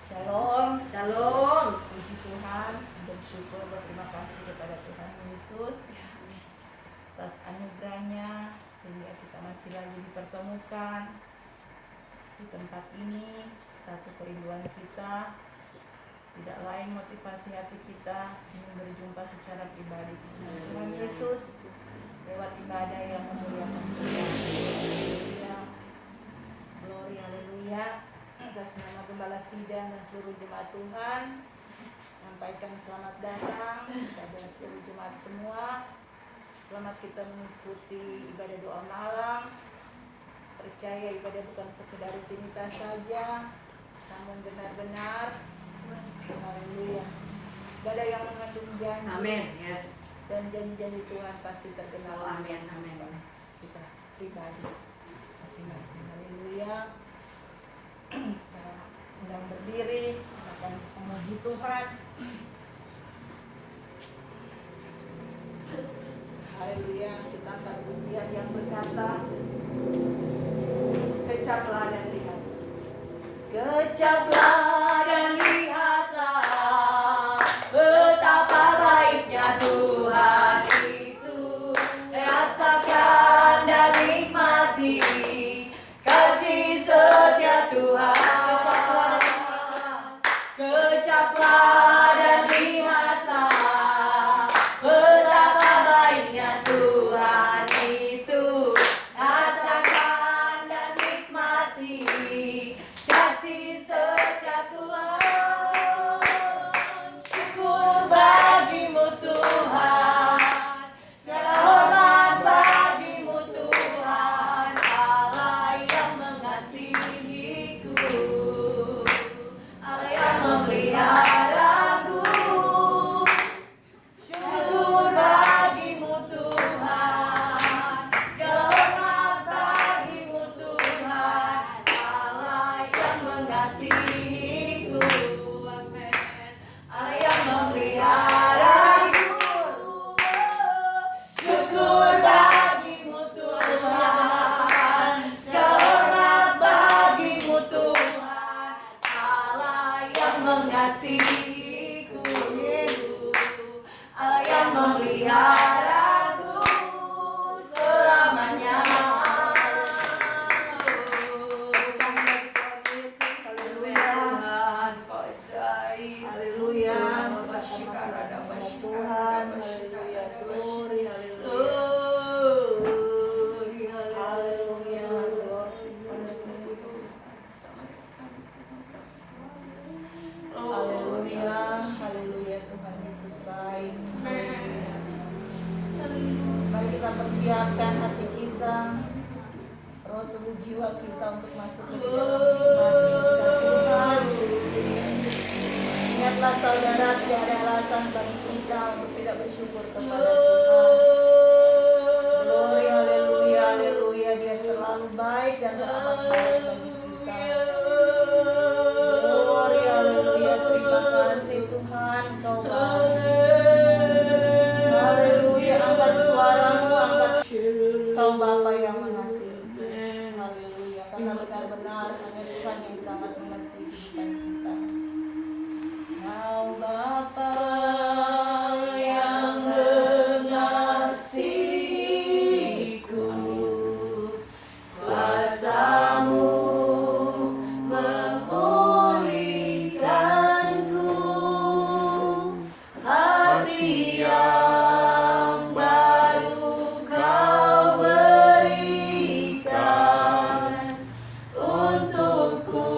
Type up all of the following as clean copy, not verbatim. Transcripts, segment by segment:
Shalom. Shalom. Puji Tuhan, bersyukur, berterima kasih kepada Tuhan Yesus atas anugerahnya sehingga kita masih lagi dipertemukan di tempat ini. Satu kerinduan kita, tidak lain motivasi hati kita ingin berjumpa secara pribadi dengan Tuhan Yesus lewat ibadah yang memuliakan Tuhan. Haleluya. Glory, haleluya. Atas nama Gembala Sidang dan seluruh jemaat Tuhan, sampaikan selamat datang kepada seluruh jemaat semua. Selamat kita mengikuti ibadah doa malam. Percaya ibadah bukan sekedar rutinitas saja, namun benar-benar, haleluya, ibadah yang mengandung janji. Amin. Yes. Dan janji-janji Tuhan pasti terkenal. Amin. Amin. Kita pribadi masing-masing. Haleluya. Kita sedang berdiri akan memuji Tuhan. Haleluya. Kita akan pujian yang berkata, kecaplah dan lihat. Kecaplah dan lihatlah betapa baiknya Tuhan itu. Rasakan dan nikmati kasih setia Tuhan. Kecaplah dan lihatlah betapa baiknya Tuhan itu. Rasakan dan nikmati kasih setia Tuhan. Syukur bagimu Tuhan, segala hormat bagimu Tuhan, Allah yang mengasihiku, Allah yang memeliharaku. Syukur bagimu Tuhan, segala hormat bagimu Tuhan, Allah yang mengasihiku. Amin. Allah yang memeliharaku. Syukur bagimu Tuhan, segala hormat bagimu Tuhan, Allah yang mengasihiku, Allah yang memeliharaku selamanya. Haleluya. Tuhan, Kau ajaib. Haleluya. Tuhan, haleluya. Glory, haleluya. Haleluya. Haleluya. Haleluya. Tuhan Yesus baik. Mari kita persiapkan hati kita, roh tubuh jiwa kita untuk masuk ke dalam nikmat Tuhan. Ingatlah saudara, tiada alasan bagi kita untuk tidak bersyukur kepada Tuhan. Glory, haleluya, haleluya. Dia terlalu baik dan teramat baik bagi kita. Glory, haleluya. Terima kasih Tuhan, Kau baik. Haleluya. Angkat suaramu, angkat. Kau Bapa yang mengasihi. Haleluya. Karena benar-benar hanya Tuhan yang sangat mengasihi kehidupan kita. Kau Bapa yang mengasihiku, kuasa-Mu memulihkanku, hati yang baru Kau berikan untukku.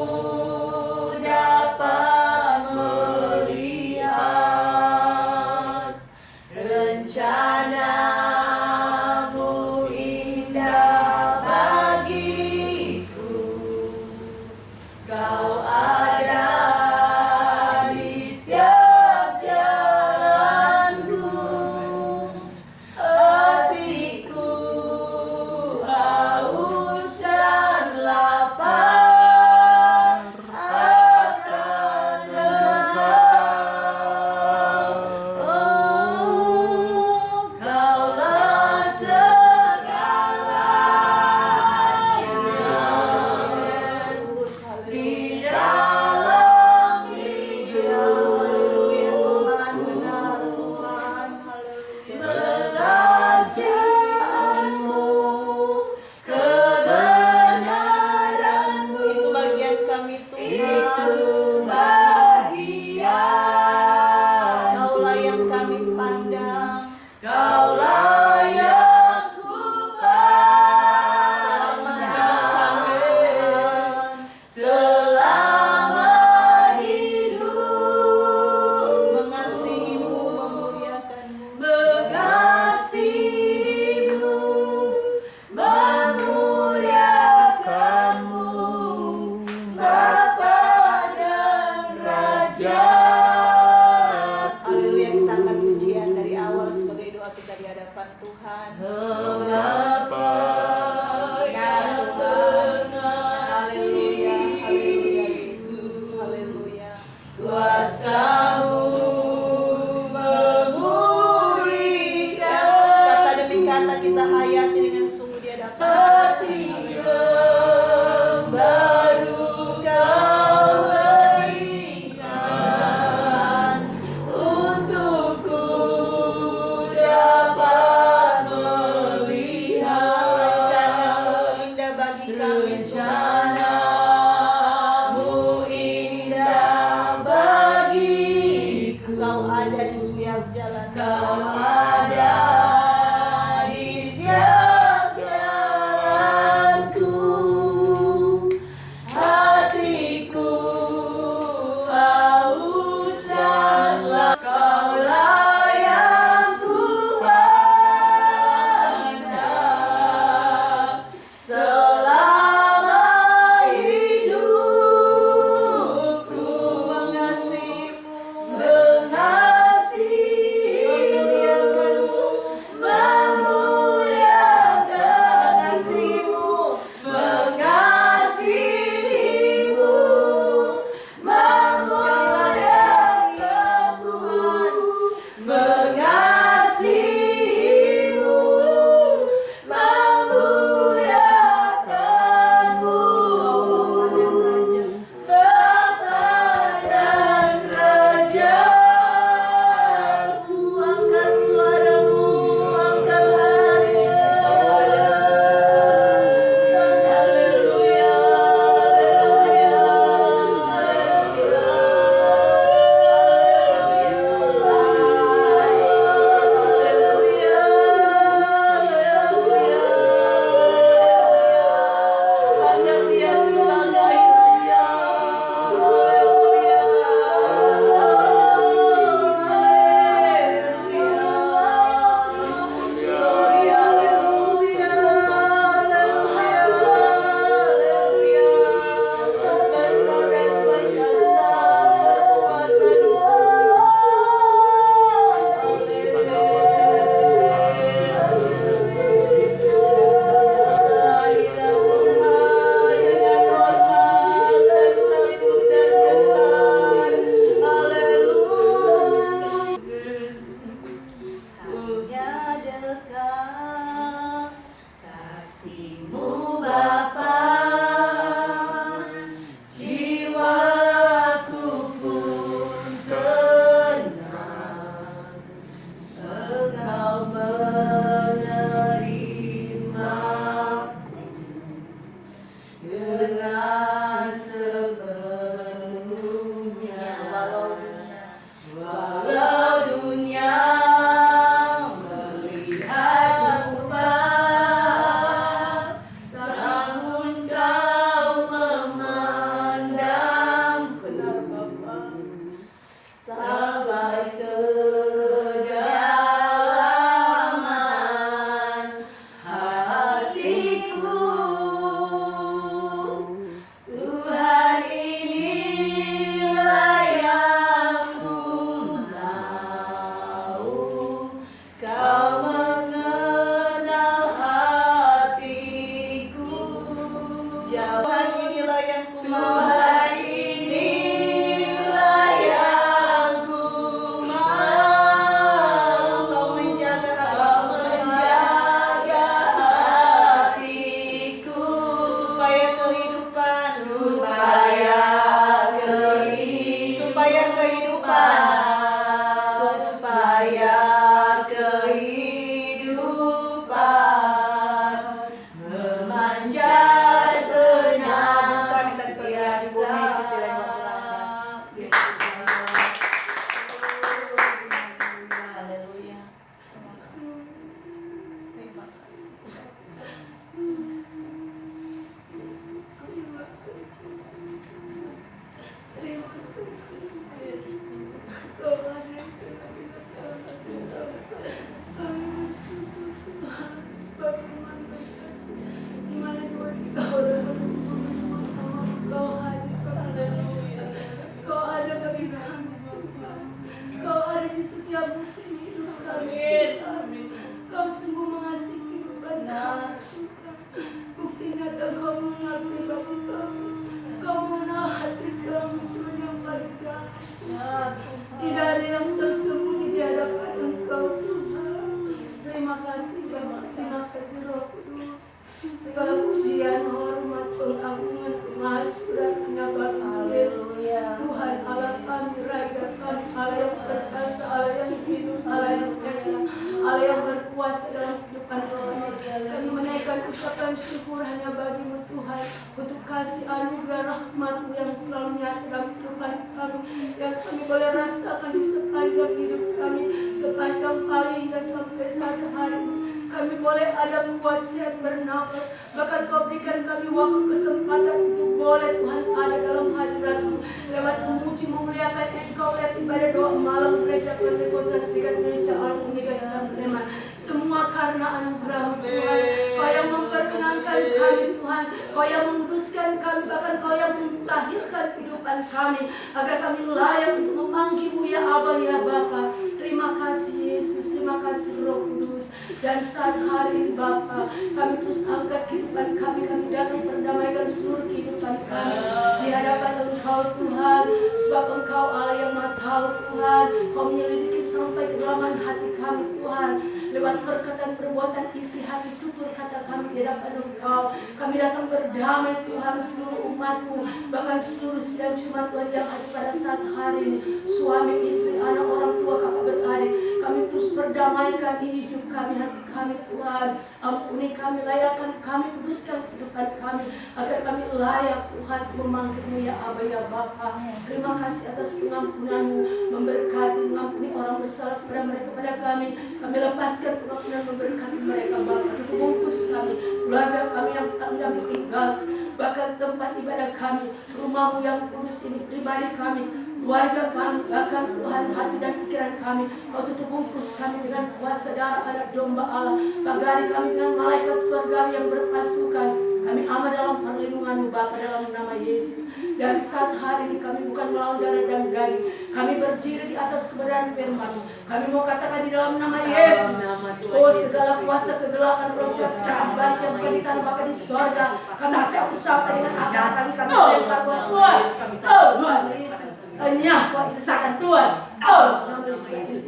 yang berkuasa dalam kehidupan kami. Kami menaikkan ucapan syukur hanya bagi-Mu Tuhan, untuk kasih anugerah rahmat-Mu yang selalu nyata dalam kehidupan kami, yang kami boleh rasakan di sepanjang hidup kami, sepanjang hari hingga sampai saat hari ini. Kami boleh ada kuat, sehat, bernafas. Bahkan Kau berikan kami waktu, kesempatan untuk boleh Tuhan ada dalam hadirat-Mu, lewat memuji memuliakan Engkau, lewat ibadah doa malam gereja Pentekosta Serikat Indonesia Alam Omega Sedang Sleman. Semua karena anugerah-Mu Tuhan. Kau yang memperkenankan kami Tuhan, Kau yang menguduskan kami, bahkan Kau yang melahirkan kehidupan kami, agar kami layak untuk memanggil-Mu ya Aba ya Bapa. Terima kasih Yesus, terima kasih Roh Kudus. Dan saat hari ini Bapa, kami terus angkat kehidupan kami datang perdamaikan seluruh kehidupan kami di hadapan Engkau Tuhan, sebab Engkau Allah yang Maha Tahu Tuhan. Kau menyelidiki sampai kedalaman hati kami Tuhan, lewat perkataan perbuatan isi hati tutur kata kami di hadapan Engkau. Kami datang berdamai Tuhan, seluruh umat-Mu, bahkan seluruh sidang jemaat Tuhan yang ada pada saat hari ini, suami, istri, anak, orang tua, kakak beradik. Kami terus berdamaikan ini hidup kami, hati kami Tuhan. Ampuni kami, layakkan kami, kuduskan kehidupan kami, agar kami layak Tuhan memanggil-Mu ya Aba ya Bapa. Terima kasih atas pengampunan-Mu, memberkati, mengampuni orang bersalah kepada mereka, kepada kami. Kami lepaskan pengampunan, memberkati mereka Bapa. Itu bungkus kami, keluarga kami yang kami tinggal, bahkan tempat ibadah kami, rumah-Mu yang kudus ini, pribadi kami, keluarga kami, bahkan Tuhan hati dan pikiran kami. Kau tutup bungkus kami dengan kuasa darah anak domba Allah. Pagari kami dengan malaikat surga yang berpasukan. Kami aman dalam perlindungan-Mu Bapa, dalam nama Yesus. Dan saat hari ini kami bukan melawan darah dan daging, kami berdiri di atas kebenaran firman-Mu. Kami mau katakan di dalam nama Yesus, oh segala kuasa kegelapan roh jahat secara baik yang bukan di tanah bahkan di sorga, kami cabut sampai dengan akar kami lempar keluar. Oh Tuhan Yesus, enyah kuat sesakan keluar. Oh nama Yesus,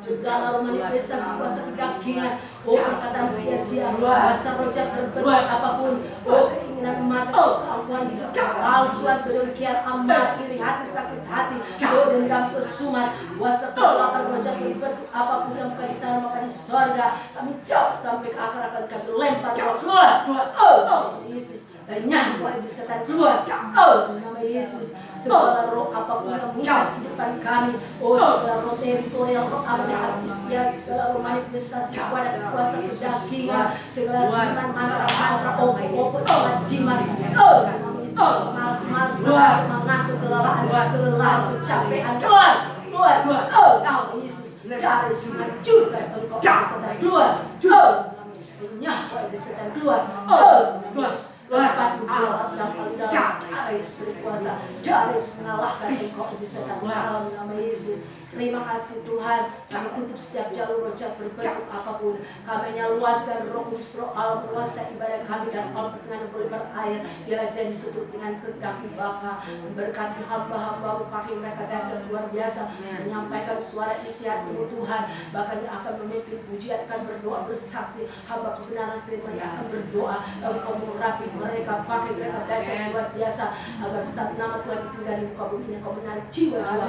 segala manifestasi kuasa kedagingan, oh perkataan sia-sia, kuasa rojak berbentuk apapun, oh keinginan mata, oh keangkuhan hidup, palsuan, kedengkian, amarah, iri hati, sakit hati, oh dendam, kesumat, kuasa kegelapan rojak berbentuk apapun yang bukan di tanah maka di sorga, kami jauh sampai ke akar-akar kami lempar keluar. Oh Yesus, nyah kuat setan keluar. Oh nama Yesus. Segala roh apapun yang mengikat kehidupan kami, oh segala roh teritorial, roh amanah, istiadat, segala roh manifestasi kepada kuasa kedagingan, segala jimat, mantra-mantra, obat-obat, jimat, mas-mas, mengatur kelelahan, kecapean, keluar, oh nama Yesus, dari menghancurkan engkau setan keluar, nyah kuat setan keluar, dapat berjuang dalam Garis berkuasa, Garis mengalahkan engkau bisa dalam nama Yesus. Terima kasih Tuhan, kami tutup setiap jalur rojak berbentuk apapun. Kami hanya luaskan roh kudus, roh Allah menguasai ibadah kami dan Allah dengan boleh berair. Biarlah jadi setup dengan kehendak Bapa. Berkati hamba-hamba-Mu, pakai mereka dasar luar biasa, menyampaikan suara isian-Mu Tuhan. Bahkan yang akan memimpin pujian, akan berdoa bersaksi, hamba kebenaran firman yang akan berdoa. Engkau mengurapi mereka, pakai mereka dasar luar biasa, agar saat nama Tuhan itu dari muka bumi, Engkau menarik jiwa-jiwa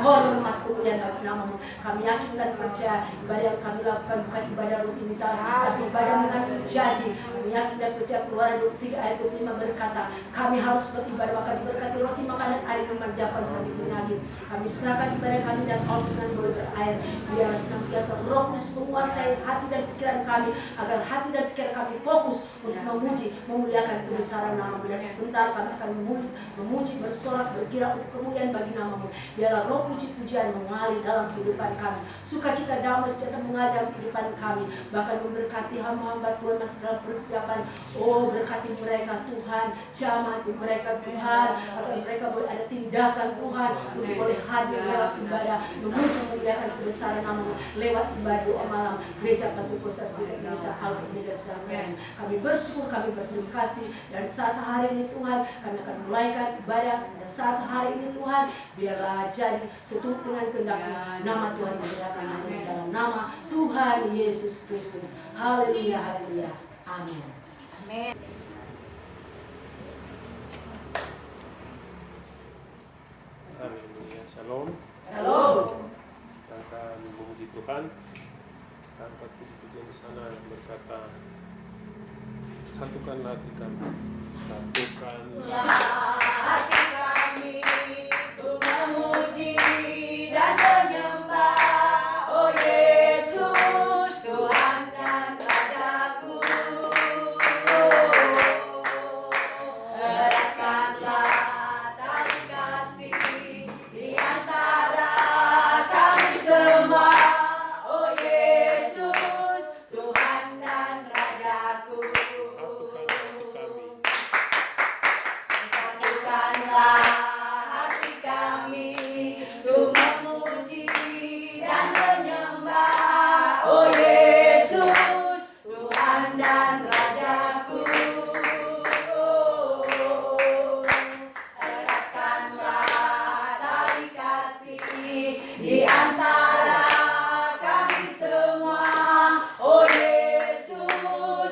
hormat dan bagi nama-Mu. Kami yakin dan percaya ibadah yang kami lakukan bukan ibadah rutinitas, tapi ibadah mengandung janji. Kami yakin dan percaya Keluaran 23 ayat 25 berkata, kami harus beribadah, maka diberkati roti makanan air memanjakan sakit penyakit. Kami serahkan ibadah kami dan Allah dengan boleh berair. Biar senantiasa Roh Kudus menguasai hati dan pikiran kami, agar hati dan pikiran kami fokus untuk memuji, memuliakan kebesaran nama-Mu. Dan sebentar kami akan memuji, bersorak, berkira untuk kemuliaan bagi nama-Mu. Biarlah roh puji-pujian mengalir dalam kehidupan kami, sukacita damai sejahtera mengalir dalam kehidupan kami, bahkan memberkati hamba-hamba Tuhan masih dalam persiapan. Oh berkati mereka Tuhan, jamati mereka Tuhan, agar mereka boleh ada tindakan Tuhan untuk boleh hadir lewat ibadah, memuji memuliakan kebesaran nama-Mu lewat ibadah doa malam Gereja Pentekosta Serikat Indonesia Alam Omega Sedang Sleman. Kami bersyukur, kami berterima kasih, dan saat hari ini Tuhan kami akan mulaikan ibadah. Dan saat hari ini Tuhan biarlah jadi seturut dengan kehendak-Mu. Nama Tuhan dimuliakan dalam nama Tuhan Yesus Kristus. Haleluya, haleluya, amin. Amin. Haleluya, shalom. Shalom. Kita akan memuji Tuhan di sana yang berkata, satukanlah hati kami, satukanlah hati kami untuk memuji dan menyembah, oh Yesus, Tuhan dan Rajaku. Eratkanlah tali kasih di antara kami semua, oh Yesus, Tuhan dan Rajaku. satukanlah hati kami, Satukanlah hati kami untuk memuji dan menyembah, oh Yesus, Tuhan dan Rajaku. Eratkanlah tali kasih di antara kami semua, oh Yesus,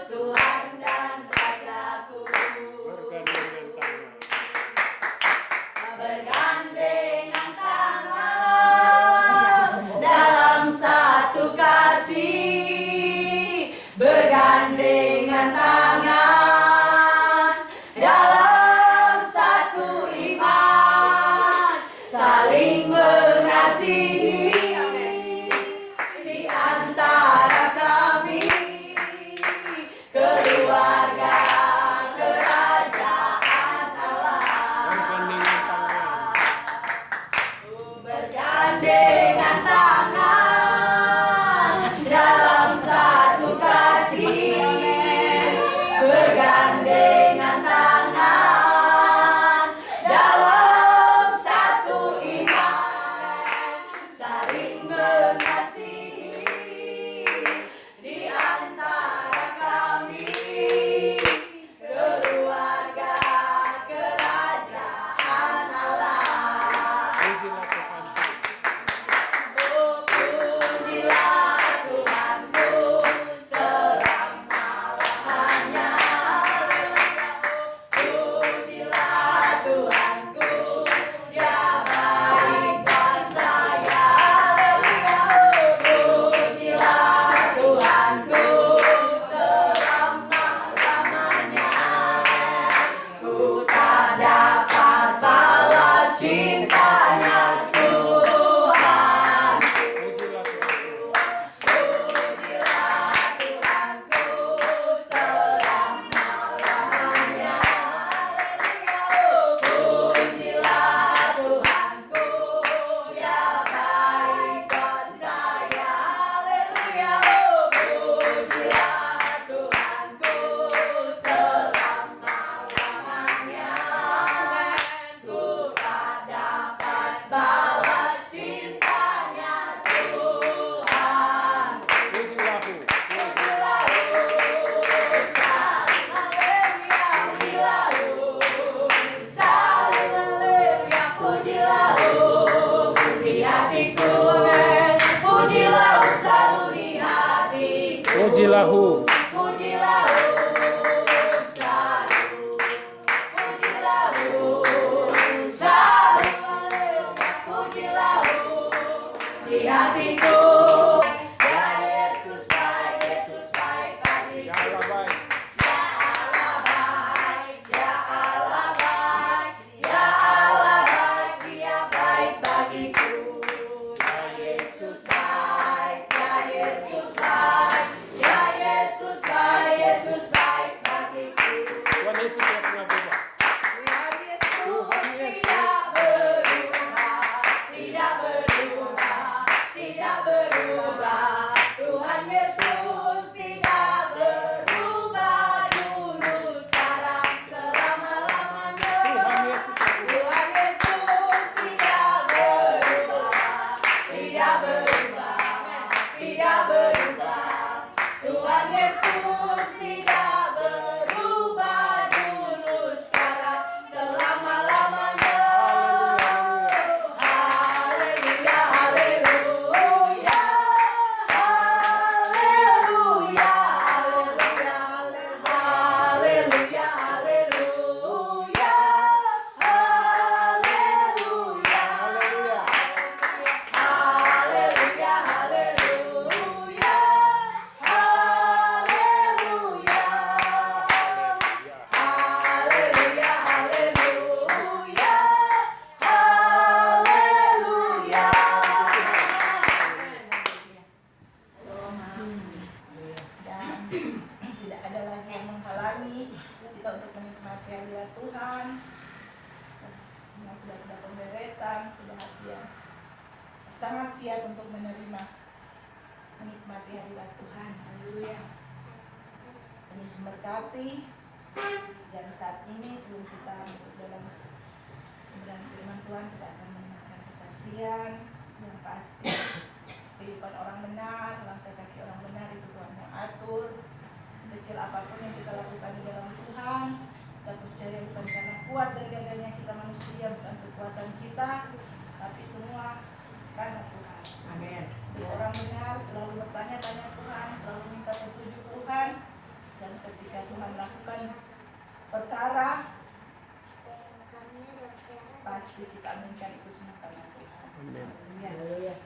Tuhan dan Rajaku. bergandengan tangan, Bergandengan tangan dalam satu kasih, bergandengan tangan dalam satu iman, saling mengasihi di antara kami, keluarga kerajaan Allah. bergandengan tangan, Bergandengan tangan dalam satu kasih, bergandengan tangan dalam satu iman, saling mengasihi di antara kami, keluarga kerajaan Allah. pujilah Tuhanku. Oh, pujilah Tuhanku selama-lamanya. Pujilah Tuhanku, Dia baik buat saya. Pujilah Tuhanku selama-lamanya. Ku tak dapat balas cintanya Tuhan. Pujilah Tuhanku selama-lamanya. Pujilah Tuhanku, Dia baik buat saya. Pujilah Tuhanku selama-lamanya. Ku tak dapat balas cintanya Tuhan. Pujilahu, di hatiku. Ya Yesus baik, Yesus baik bagiku. ya Allah baik. Ya Allah baik, Ya Allah baik, Ya Allah baik, Dia baik bagiku. Ya Yesus baik, Ya Yesus baik, Ya Yesus sudah ada pemberesan, sudah hati yang sangat siap untuk menerima, menikmati hadirat Tuhan. Haleluya. Yesus memberkati. Dan saat ini sebelum kita masuk dalam pemberian firman Tuhan, kita akan mendengarkan kesaksian yang pasti. Kehidupan orang benar, langkah kaki orang benar itu Tuhan yang atur. Kecil apapun yang kita lakukan di dalam Tuhan, kita percaya bukan karena kuat dan gagahnya kita manusia, bukan kekuatan kita, tapi semua karena Tuhan. Amin. Orang benar selalu bertanya-tanya Tuhan, selalu minta petunjuk Tuhan, dan ketika Tuhan melakukan perkara, pasti kita aminkan itu semua karena Tuhan. Haleluya.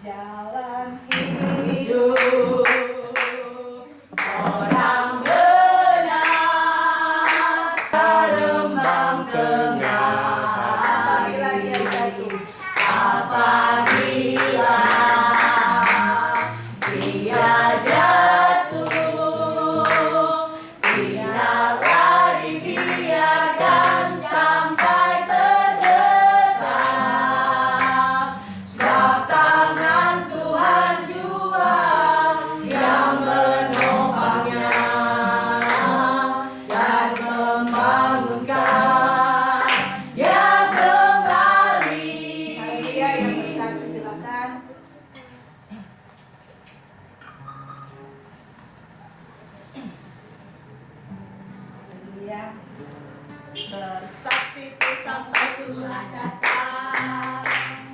Jalan hidup orang benar terembang tengah. Apabila dia jatuh, tidak lari biarkan sampai terdekat. Sebab tangan Tuhan jua yang menopangnya dan membangunkan dia kembali. Haleluya, yang bersaksi silakan. Haleluya. Bersaksi ku sampai Tuhan datang.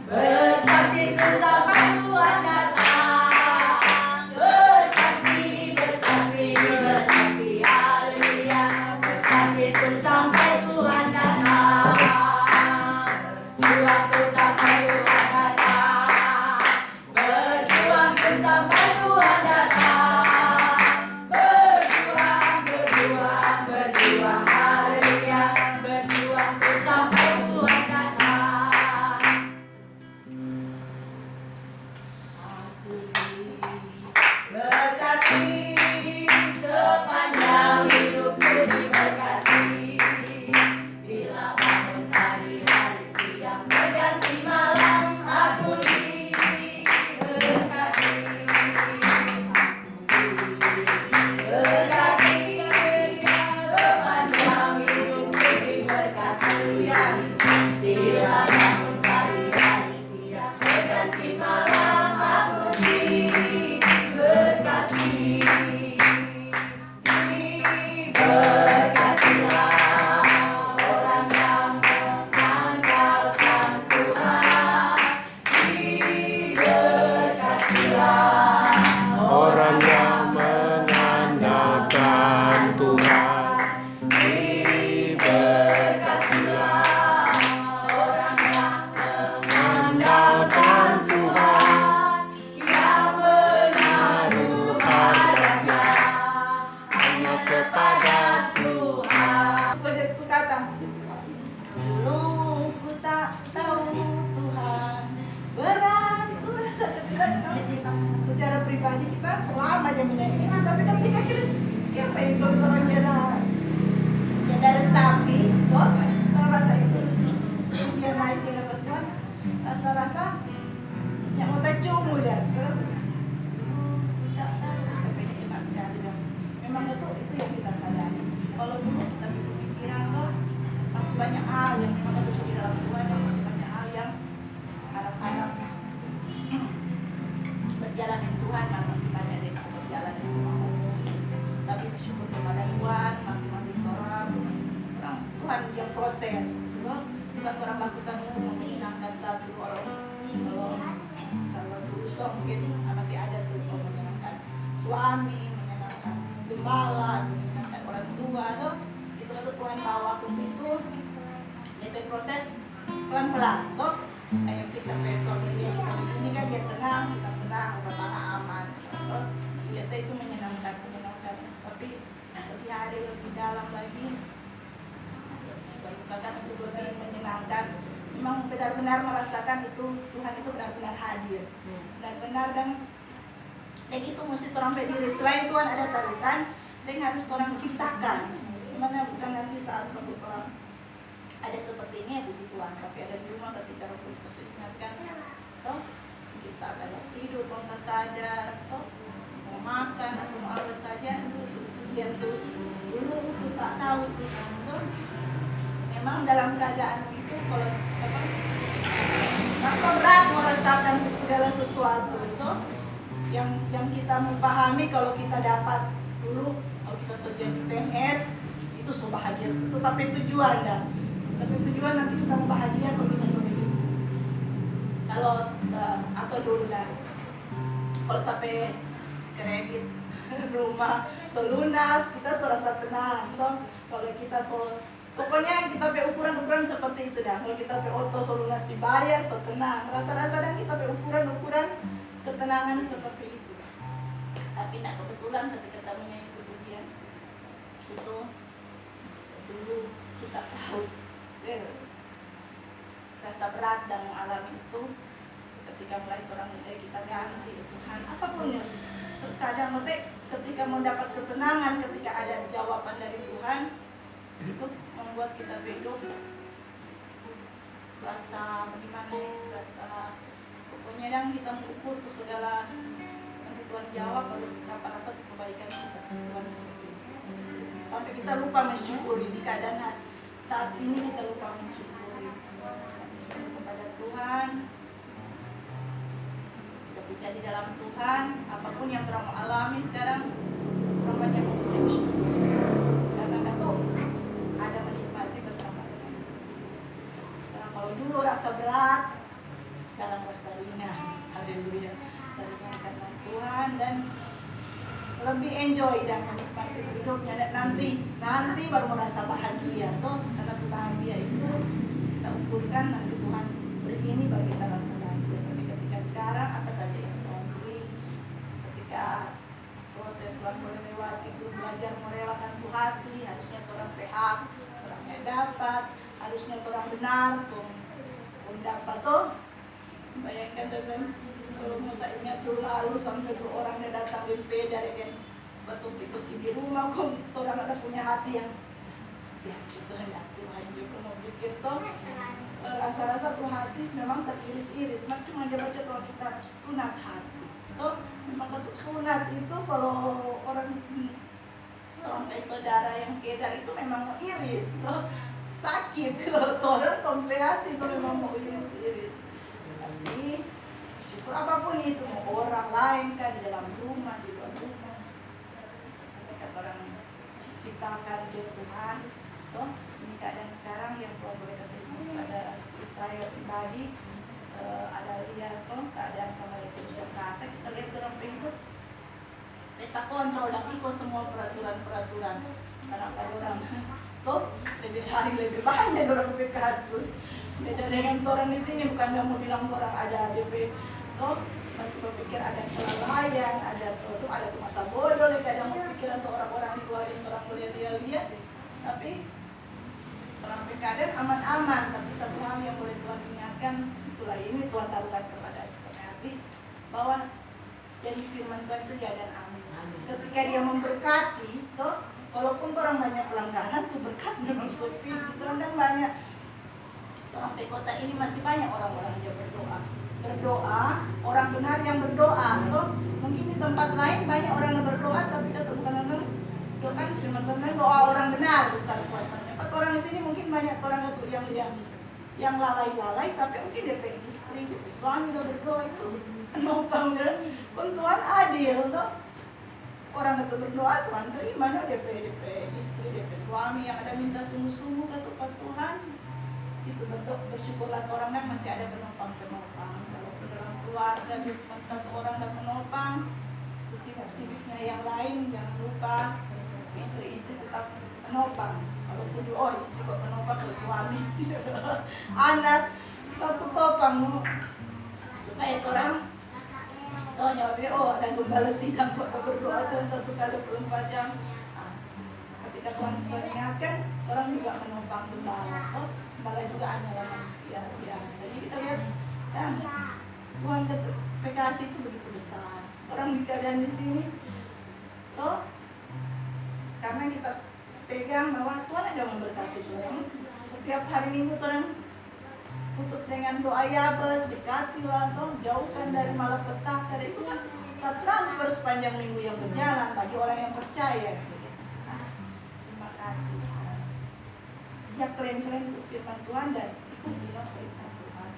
Bersaksi ku sampai Tuhan datang. Bersaksi, bersaksi, bersaksi. Haleluya. Bersaksi ku sampai Tuhan datang. Berjuang ku sampai Tuhan datang. Berjuang ku sampai Tuhan datang. Berjuang, berjuang, berjuang. Haleluya. Berjuang ku sampai Tuhan datang. Aku diberkati sepanjang hidupku diberkati. Bila bangun pagi hari siang berganti malam, aku diberkati. Berkati sepanjang hidupku diberkati. Bila bangun pagi hari siang berganti malam, aku diberkati. Diberkatilah orang yang mengandalkan Tuhan. Diberkatilah Orang yang mengandalkan Tuhan, diberkatilah orang yang mengandalkan Tuhan, yang menaruh harapnya hanya kepada Tuhan. Ku kata, dulu ku tak tahu Tuhan, berat ku rasa ketika secara pribadi kita selama aja menyanyi, tapi ketika kita pengen kalau dia sapi, kok kalau rasa itu dia naik dia dapat Tuhan, rasa yang mau tercium udah, tidak tahu kita pengen enak sekali dan memang itu yang kita sadari. Kalau dulu kita berpikiran kok masih banyak hal yang memang harus di dalam Tuhan, masih banyak hal yang harap-harap berjalan dengan Tuhan, masih banyak yang kita berjalan dengan Tuhan. Tapi bersyukur kepada Tuhan, masing-masing orang Tuhan yang proses, bukan orang lakukan menyenangkan satu orang. Kalau dulu mungkin masih ada tuh menyenangkan suami, menyenangkan gembala, menyenangkan orang tua, itu Tuhan bawa ke situ. Itu proses pelan-pelan, kayak kita kayak suami dia kita begini kan dia senang, kita senang, rumah tangga aman. Biasa itu menyenangkan. Tapi lebih hari lebih dalam lagi, bahkan itu lebih menyenangkan. Memang benar-benar merasakan itu Tuhan itu benar-benar hadir, benar-benar dan itu mesti orang berdiri. Selain Tuhan ada taruhan, dan harus orang ciptakan. Gimana bukan nanti saat suatu orang ada seperti ini ya puji Tuhan, tapi ada di rumah ketika Roh Kudus ingatkan, toh kita akan tidur kalau tak sadar, toh mau makan atau mau apa saja, pujian tuh dulu tuh tak tahu tuh, toh memang dalam keadaan itu kalau apa rasa berat merasakan segala sesuatu itu yang kita memahami kalau kita dapat dulu kalau kita kerja di PNS itu so bahagia tapi tujuan dah tapi tujuan nanti kita bahagia kalau kita sampai situ kalau atau dulu dah kalau tapi kredit rumah so lunas kita so rasa tenang toh kalau kita so pokoknya kita pe ukuran seperti itu dah kalau kita pe auto so lunas dibayar so tenang rasa-rasa dan kita pe ukuran ketenangan seperti itu tapi nak kebetulan ketika tamunya itu kemudian itu dulu kita tahu rasa berat dan mengalami itu ketika mulai orang kita ganti Tuhan apapun yang terkadang ketika mendapat ketenangan ketika ada jawaban dari Tuhan itu membuat kita hidup rasa bagaimana rasa pokoknya yang kita mengukur tuh segala nanti Tuhan jawab baru kita rasa kebaikan seperti Tuhan seperti itu sampai kita lupa mensyukuri di keadaan saat ini kita lupa mensyukuri kepada Tuhan ketika di dalam Tuhan apapun yang orang alami sekarang orang banyak mengucap syukur karena itu ada menikmati bersama dengan karena kalau dulu rasa berat dalam rasa ringan haleluya ringan karena Tuhan dan lebih enjoy dan menikmati hidupnya dan nanti baru merasa bahagia toh karena bahagia itu kita ukurkan nanti Tuhan beri ini baru kita rasa bahagia tapi ketika sekarang apa saja yang Tuhan beri ketika proses Tuhan melewati itu belajar merelakan tuh hati harusnya orang PH orangnya dapat harusnya orang benar pun dapat toh bayangkan dengan kalau mau tak ingat dulu lalu sampai 2 orang yang datang di dari kan betul-betul di rumah kok orang ada punya hati yang ya itu hendak Tuhan juga mau bikin toh rasa-rasa tuh hati memang teriris-iris cuma aja baca kalau kita sunat hati toh memang betul sunat itu kalau orang kayak saudara yang kedar itu memang mau iris toh sakit kalau orang tompe hati itu memang mau iris-iris tapi syukur apapun itu mau orang lain kan di dalam rumah di luar rumah ketika orang ciptakan Tuhan toh ini keadaan sekarang yang Tuhan boleh kasih pada saya pribadi ada lihat toh keadaan sama itu Jakarta kita lihat orang hidup kita kontrol dan ikut semua peraturan karena pada orang toh lebih banyak orang kasus beda dengan orang di sini bukan nggak mau bilang orang ada DP toh masih berpikir ada kelalaian ada tuh masa bodoh kadang mau pikiran tuh orang-orang di luar ini orang melihat tapi orang keadaan aman-aman tapi satu hal yang boleh Tuhan ingatkan itulah ini Tuhan taruhkan kepada hati bahwa jadi firman Tuhan itu ya dan amin ketika dia memberkati toh walaupun orang banyak pelanggaran tuh berkat memang suci orang kan banyak sampai kota ini masih banyak orang-orang yang berdoa orang benar yang berdoa toh mungkin di tempat lain banyak orang yang berdoa tapi kita bukan orang doa firman Tuhan doa orang benar besar kuasanya orang di sini mungkin banyak orang itu yang lalai tapi mungkin DP istri DP suami udah berdoa itu nopang pun Tuhan adil toh orang itu berdoa Tuhan terima no DP istri DP suami yang ada minta sungguh-sungguh ke Tuhan itu bersyukurlah orang yang masih ada penopang kalau dalam keluarga cuma satu orang dan penopang sesibuk-sibuknya yang lain jangan lupa istri tetap penopang kalau kudu istri kok penopang ke suami anak penopang supaya orang nyawa ada gembala sidang kok berdoa satu kali 24 jam ketika Tuhan ingatkan orang juga menopang gembala malah juga hanyalah manusia biasa. Jadi kita lihat kan Tuhan PKS itu begitu besar. Orang di keadaan di sini, karena kita pegang bahwa Tuhan ada memberkati orang. Setiap hari Minggu orang tutup dengan doa Yabes, dekatilah, jauhkan dari malapetaka. Itu kan transfer sepanjang minggu yang berjalan bagi orang yang percaya. Nah, terima kasih. Ya klaim-klaim untuk firman Tuhan dan ikutilah perintah Tuhan.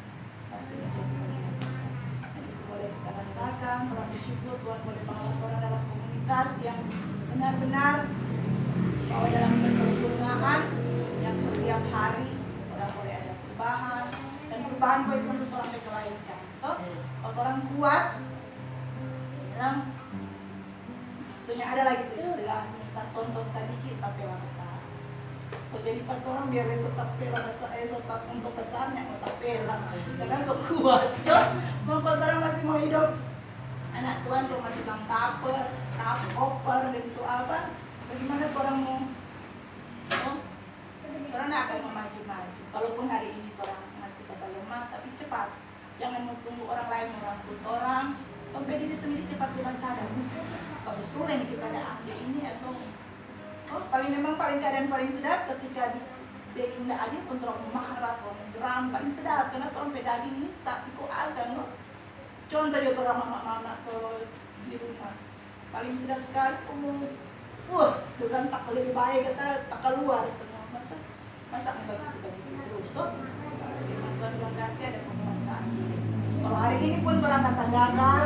Pastinya dan itu boleh kita rasakan. Tuhan bersyukur Tuhan boleh bawa orang dalam komunitas yang benar-benar bahwa dalam kesempurnaan yang setiap hari orang boleh ada perubahan dan perubahan boleh untuk orang kelainkan. Kalau orang kuat, bilang, soalnya ada lagi tuh istilah minta sontok sedikit tapi lah besar. So jadi pat orang biar esok tapela besar, esok tas untuk besarnya mau tapela, karena sok kuat. Mau orang masih mau hidup, anak Tuhan tuh masih bilang kaper, koper, dan itu apa? Bagaimana orang mau? Orang akan memaju-maju. Kalaupun hari ini orang masih kata lemah, tapi cepat. Jangan mau tunggu orang lain merangkul orang. Sampai diri sendiri cepat kita sadar. Kebetulan ini kita ada ambil ini atau paling keadaan paling sedap ketika di daging daging kontrol marah atau geram paling sedap karena orang daging ini tak ikut akan loh. Contoh dia orang mama ke di rumah paling sedap sekali tuh. Dengan tak lebih baik kata tak keluar semua masa bagi terus tuh. Terima kasih ada pembahasan. Kalau hari ini pun orang kata gagal,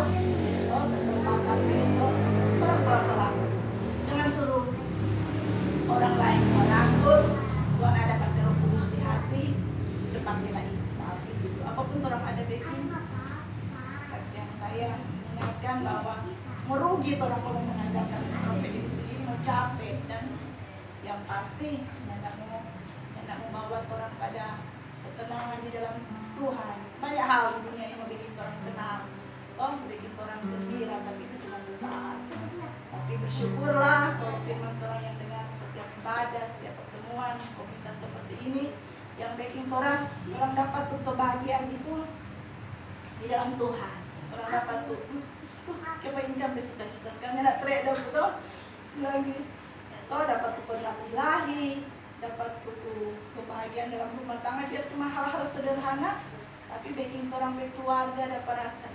kesempatan besok orang pelan-pelan. Jangan suruh orang lain merangkul. Tuhan ada kasih Roh Kudus di hati, cepat kita insaf itu. Apapun orang ada bikin, saksi yang saya mengingatkan bahwa merugi orang kalau mengandalkan sampai diri sendiri mau capek dan yang pasti hendak membawa orang pada ketenangan di dalam Tuhan. Banyak hal di dunia ini membuat orang senang, membuat orang gembira, tapi itu cuma sesaat. Tapi bersyukurlah kalau firman Tuhan yang dengar setiap ibadah, setiap pertemuan, komunitas seperti ini yang bikin orang dapat tuh kebahagiaan itu di dalam Tuhan. Orang dapat tuh coba injam bersuka cita sekarang ada trek dah betul lagi. Dapat tuh kodrat ilahi, dapat tuh kebahagiaan dalam rumah tangga. Dia cuma hal-hal sederhana, tapi bikin orang berkeluarga dapat rasa.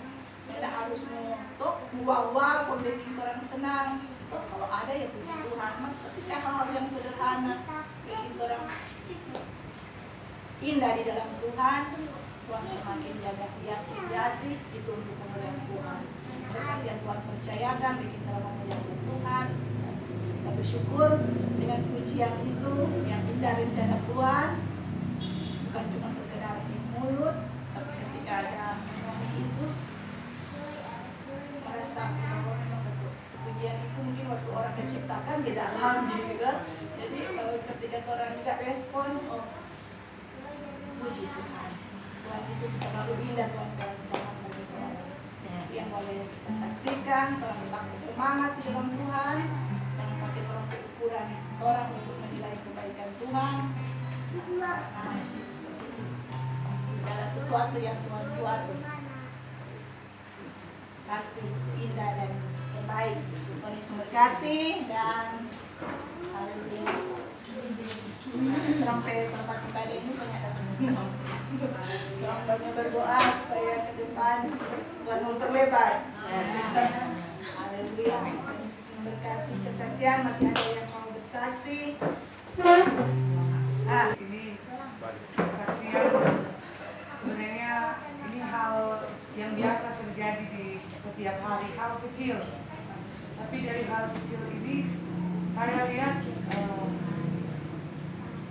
Tidak harus mau tua-tua pun bikin orang senang. Kalau ada ya puji Tuhan, ketika hal-hal yang sederhana bikin orang indah di dalam Tuhan, Tuhan semakin jaga hiasi itu untuk kemuliaan Tuhan. Berkat yang Tuhan percayakan bikin orang memuliakan Tuhan. Kita bersyukur dengan pujian itu yang indah rencana Tuhan, bukan cuma sekedar di mulut, tapi ketika ada momen itu merasa bahwa memang betul pujian itu mungkin waktu orang diciptakan di dalam juga. Jadi kalau ketika orang juga respon, puji Tuhan. Tuhan Yesus terlalu indah, Tuhan jangan bagi Tuhan. Yang boleh kita saksikan, Tuhan tetap bersemangat di dalam Tuhan. Jangan pakai orang ukuran orang untuk menilai kebaikan Tuhan. Segala sesuatu yang Tuhan buat pasti indah dan baik. Tuhan Yesus memberkati dan haleluya. Sampai tempat ibadah ini banyak datang. Orang banyak berdoa supaya ke depan Tuhan memperlebar. Haleluya. Tuhan Yesus memberkati kesaksian. Masih ada yang mau bersaksi. Ini kesaksian sebenarnya ini hal yang biasa terjadi di setiap hari, hal kecil. Tapi dari hal kecil ini saya lihat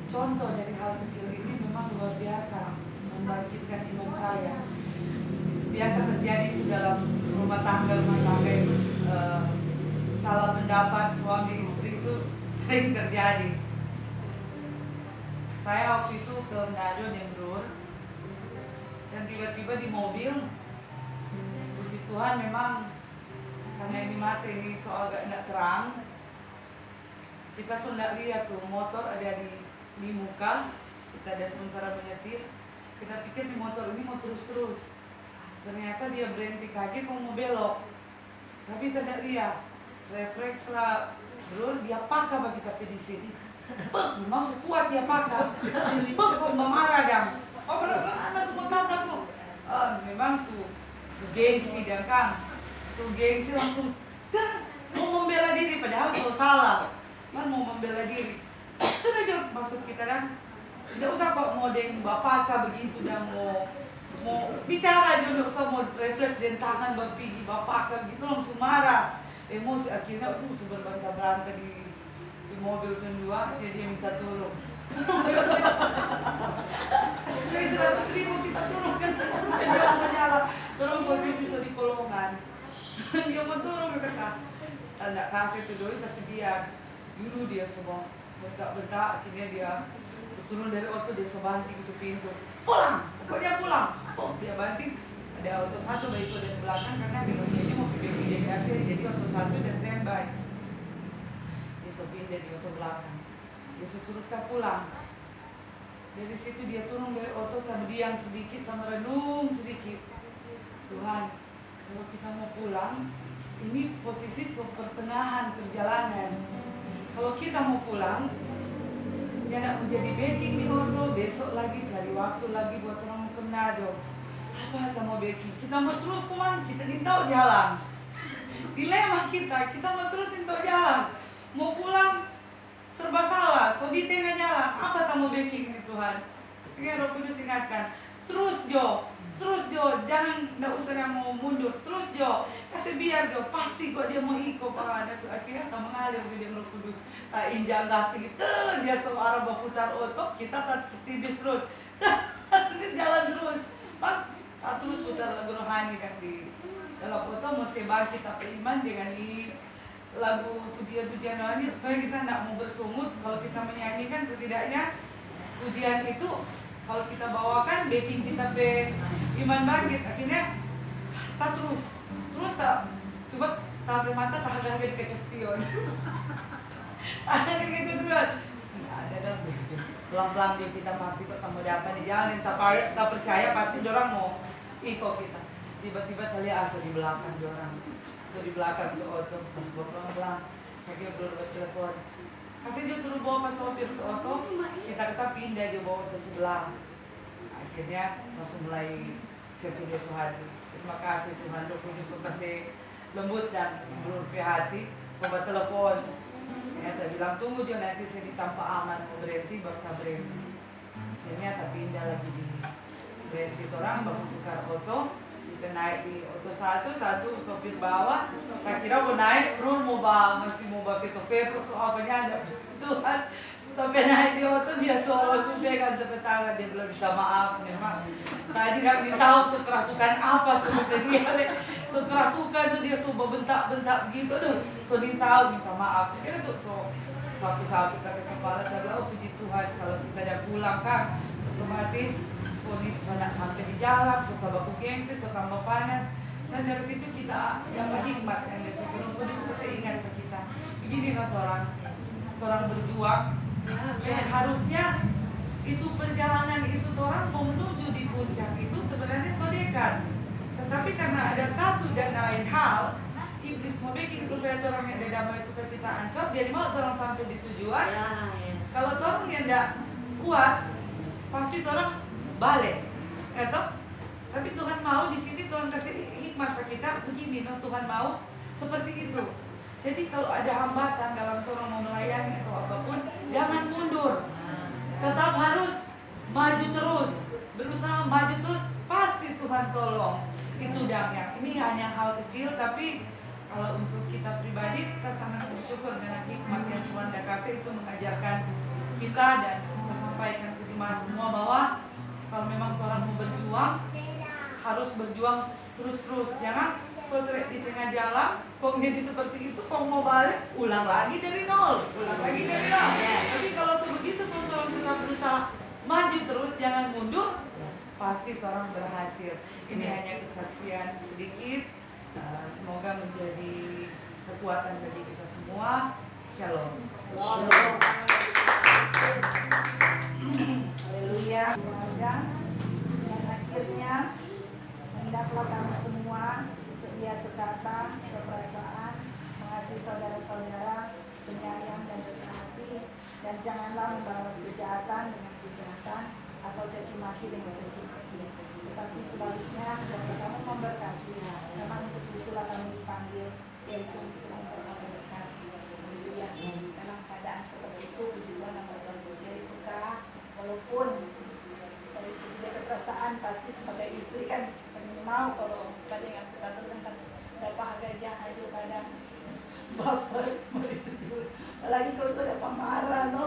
contoh dari hal kecil ini memang luar biasa membangkitkan iman saya. Biasa terjadi itu dalam rumah tangga salah pendapat suami istri itu sering terjadi. Saya waktu itu ke Manado Nembrur dan tiba-tiba di mobil, puji Tuhan memang karena ini mata ini soal agak tidak terang, kita sudah lihat tuh motor ada di muka, kita ada sementara menyetir, kita pikir di motor ini mau terus-terus, ternyata dia berhenti kaget mau belok, tapi tidak lihat, refleks lah bro, dia pakar bagi tapi di sini, Maksud kuat dia pakai. Kok marah dong. Oh anak semua tabrak tuh. Memang tuh gengsi dan Kang. Tuh gengsi langsung mau membela diri padahal selalu salah. Kan mau membela diri. Sudah jauh maksud kita dan tidak usah kok mau deng bapak kah begitu dan mau bicara juga usah mau refleks dan tangan berpigi bapak kah gitu langsung marah. Emosi akhirnya berbantah-bantah di mobil kedua dia minta tolong. Dari 100.000 kita turun kan dia menyala turun posisi di kolongan. Dia mau turun mereka tanda kasih itu doi tersedia dulu dia semua bentak-bentak akhirnya dia turun dari auto dia sebanting itu pintu pulang pokoknya pulang dia banting ada auto satu baik itu dari belakang karena dia mau pindah ke AC jadi auto satu dia standby dia pindah di auto belakang dia suruh kita pulang dari situ dia turun dari auto diam sedikit merenung sedikit Tuhan kalau kita mau pulang ini posisi pertengahan perjalanan kalau kita mau pulang dia nak menjadi backing di auto besok lagi cari waktu lagi buat orang mau ke Manado apa kita mau backing kita mau terus teman kita tahu jalan dilema kita mau terus tahu jalan mau pulang serba salah so di tengah jalan apa kita mau backing ini Tuhan ini Roh Kudus ingatkan terus Jo jangan nggak usah yang mau mundur terus Jo kasih biar Jo pasti kok dia mau ikut ada tuh akhirnya kita mengalir ke Roh Kudus tak injak gas gitu dia sama arah berputar otot kita tak tidis terus jalan terus pak tak terus putar lagu rohani dan di dalam foto mesti bangkit apa iman dengan di lagu pujian-pujian rohani supaya kita tidak mau bersungut kalau kita menyanyikan setidaknya pujian itu kalau kita bawakan backing kita pe iman bangkit akhirnya tak terus tak coba tak mata tak ada di kaca spion ada gitu terus ada dalam pelan-pelan dia kita pasti kok tamu dapat di jalan tak percaya pasti orang mau ikut kita tiba-tiba tali aso di belakang orang so di belakang tuh auto pas pelan-pelan kayak bertelepon kasih dia suruh bawa pas sopir ke auto kita pindah dia bawa ke sebelah akhirnya langsung mulai setting itu hati terima kasih Tuhan Roh Kudus kasih lembut dan berurpi hati sobat telepon ternyata bilang tunggu dia nanti saya ditampak aman mau berhenti baru tak berhenti ternyata pindah lagi di berhenti orang baru tukar auto kita naik di auto satu sopir bawah tak kira mau naik rul mau bawa masih mau bawa veto tuh apanya ada Tuhan sampai naik di auto dia solo pegang sampai tangan dia belum bisa maaf memang tadi nggak ditahu sekerasukan apa sebenarnya sekerasukan tuh dia coba bentak gitu aduh so tahu minta maaf kira tuh so sapu-sapu ke kepala tapi oh puji Tuhan kalau kita udah pulang kan otomatis so nak sampai di jalan so baku gengsi so tambah panas dan dari situ kita yang hikmat yang dari situ Roh Kudus bisa ingat ke kita begini orang berjuang dan harusnya itu perjalanan itu orang mau menuju di puncak itu sebenarnya so dekat tetapi karena ada satu dan lain hal iblis mau bikin supaya orang yang ada damai sukacita ancur jadi mau orang sampai di tujuan kalau orang yang tidak kuat pasti orang balik atau tapi Tuhan mau di sini Tuhan kasih hikmat ke kita begini Tuhan mau seperti itu jadi kalau ada hambatan dalam orang mau melayani atau apapun jangan mundur tetap harus maju terus berusaha maju terus pasti Tuhan tolong itu yang ini hanya hal kecil tapi kalau untuk kita pribadi kita sangat bersyukur dengan hikmat yang Tuhan dah kasih itu mengajarkan kita dan kita sampaikan ke jemaat semua bahwa kalau memang Tuhan mau berjuang harus berjuang terus jangan di tengah jalan kok jadi seperti itu kok mau balik ulang lagi dari nol tapi kalau sebegitu kalau kita berusaha maju terus jangan mundur pasti orang berhasil ini hanya kesaksian sedikit semoga menjadi kekuatan bagi kita semua shalom haleluya dan akhirnya hendaklah kamu semua sedia sekata, seperasaan, mengasihi saudara-saudara, penyayang dan berhati dan janganlah membalas kejahatan dengan kejahatan atau caci maki dengan caci maki. Tetapi sebaliknya, hendaklah kamu memberkati. Memang untuk itulah kami dipanggil, yaitu untuk memperoleh berkat. Haleluya. Dalam keadaan seperti itu, puji Tuhan nama Tuhan menjadi berkah. Walaupun dari segi keperasaan pasti sebagai istri kan kami mau kalau pada yang suka tentang dapat agak aja pada baper apalagi kalau sudah pemarah no.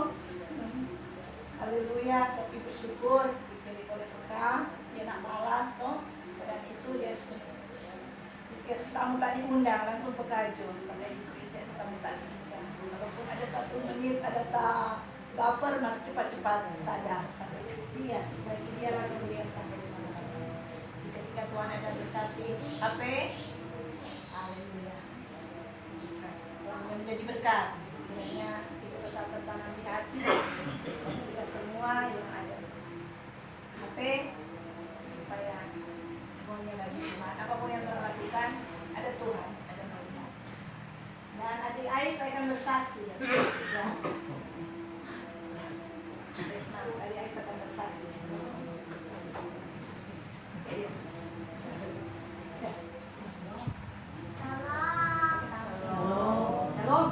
Haleluya. Tapi bersyukur dicari oleh berkah, dia nak balas no. Dan itu dia pikir tamu tak diundang langsung pekaju pada istri saya, tamu tak diundang. Walaupun ada 1 menit ada tak baper, maka cepat-cepat sadar. Iya, bagi dia lah kemudian sampai selama. Ketika Tuhan ada berkati HP, haleluya. Yang menjadi berkat, kiranya kita tetap bertanam di hati kita semua yang ada HP, supaya semuanya lagi Tuhan. Apapun yang Tuhan lakukan, ada Tuhan, ada Tuhan. Dan adik Ais saya akan bersaksi ya. Adik Ais akan bersaksi. Shalom.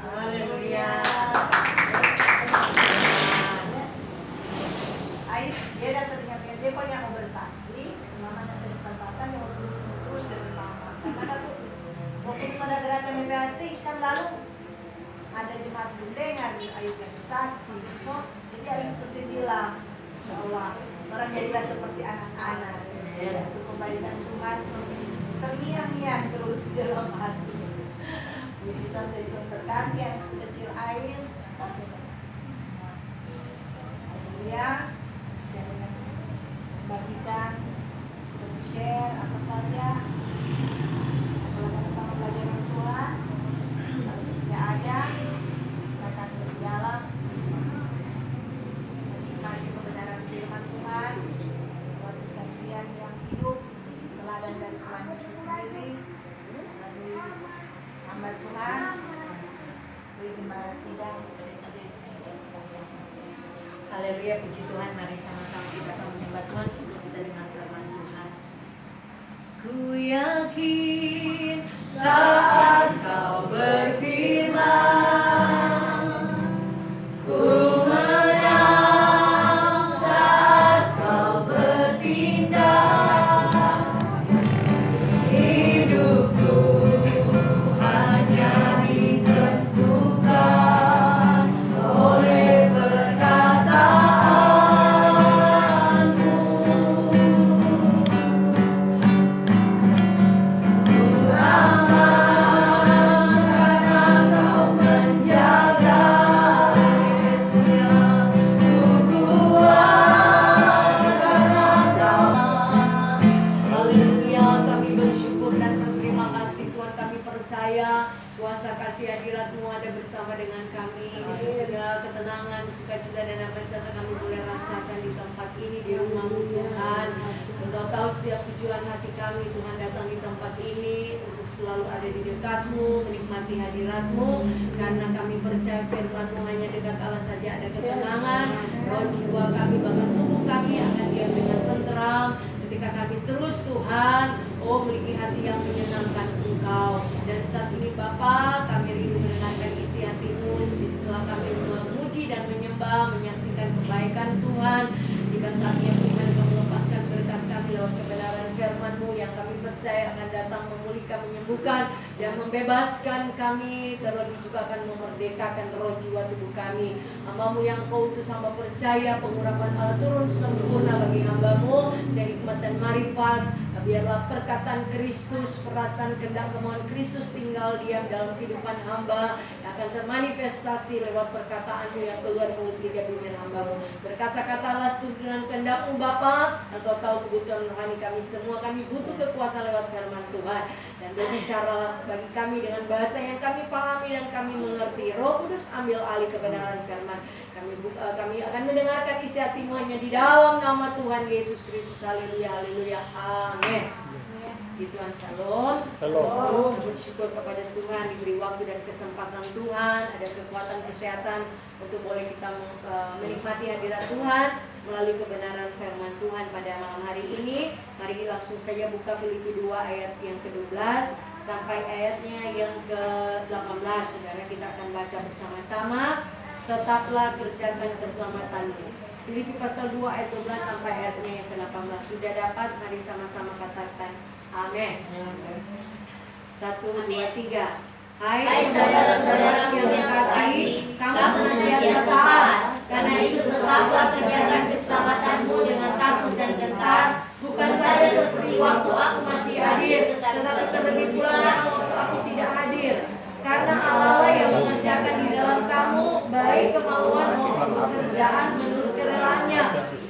Haleluya. Ais, dia datang dengan dia kalau yang mau bersaksi, mama nanti kesempatan yang mau terus dari mama. Karena kan waktu pada gerakan MPHT kan lalu ada jemaat bundengan Ais yang bersaksi, so, jadi Ais terus bilang bahwa orang jadilah seperti anak-anak. Untuk kebaikan Tuhan terngiang-ngiang terus di dalam hati. Jadi Tuhan dari sumber kami yang sekecil Ais. Haleluya. Jangan bagikan, share apa saja. Kalau sama pelajaran Tuhan, kalau tidak ada, akan berjalan menikmati kebenaran firman Tuhan, buat kesaksian yang hidup, teladan dari Tuhan Yesus sendiri, melalui hamba Tuhan, melalui gembala sidang dari Haleluya, puji Tuhan. Mari sama-sama kita akan menyembah Tuhan sebelum kita dengar firman Tuhan. Ku yakin saat kau berfirman, ku menang saat kau bertindak. Hidupku hanya ditentukan oleh perkataanmu. Ku aman karena kau menjaga hidupnya. Ku kuat karena kau. Haleluya, kami bersyukur dan berterima kasih Tuhan. Kami percaya kuasa kasih hadirat-Mu ada bersama dengan kami. Di segala ketenangan, sukacita dan apa saja kami boleh rasakan di tempat ini, di rumah-Mu Tuhan. Engkau tahu setiap tujuan hati kami Tuhan datang di tempat ini untuk selalu ada di dekat-Mu, menikmati hadirat-Mu. Karena kami percaya firman-Mu hanya dekat Allah saja ada ketenangan. Roh jiwa kami bahkan tubuh kami akan diam dengan tenteram ketika kami terus Tuhan memiliki hati yang menyenangkan Engkau. Dan saat ini Bapa, kami rindu mendengarkan isi hati-Mu setelah kami memuji dan menyembah, menyaksikan kebaikan Tuhan. Jika saatnya Tuhan Kau melepaskan berkat kami lewat kebenaran firman-Mu yang kami percaya akan datang memulihkan, menyembuhkan dan membebaskan kami, terlebih juga akan memerdekakan roh jiwa tubuh kami. Hamba-Mu yang Kau utus, hamba percaya pengurapan Allah turun sempurna bagi hamba-Mu, sehingga hikmat dan marifat. Biarlah perkataan Kristus, perasaan kehendak kemauan Kristus tinggal diam dalam kehidupan hamba, yang akan termanifestasi lewat perkataan-Mu yang keluar mulut lidah bibir hamba-Mu. Berkata-katalah setuju dengan kehendak-Mu Bapa. Engkau tahu kebutuhan rohani kami semua. Kami butuh kekuatan lewat firman Tuhan. dan berbicara bagi kami dengan bahasa yang kami pahami dan kami mengerti. Roh Kudus ambil alih kebenaran firman. Kami akan mendengarkan isi hati-Mu hanya di dalam nama Tuhan Yesus Kristus. Haleluya, haleluya, amin. Di Tuhan, shalom. Shalom. Bersyukur kepada Tuhan diberi waktu dan kesempatan Tuhan, ada kekuatan kesehatan untuk boleh kita menikmati hadirat Tuhan melalui kebenaran firman Tuhan pada malam hari ini. Mari langsung saja buka Filipi 2 ayat yang ke-12 sampai ayatnya yang ke-18. Saudara, kita akan baca bersama-sama. Tetaplah kerjakan keselamatanmu. Filipi pasal 2 ayat 12 sampai ayatnya yang ke-18. Sudah dapat? Mari sama-sama katakan amin. 1, 2, 3. Hai saudara-saudara yang kasih, kamu senantiasa taat. Karena itu tetaplah kerjakan keselamatanmu dengan takut dan gentar, bukan saja seperti waktu aku masih hadir, tetapi terlebih pula waktu aku tidak hadir. Karena Allah yang mengerjakan di dalam kamu baik kemauan maupun pekerjaan menurut kerelaannya.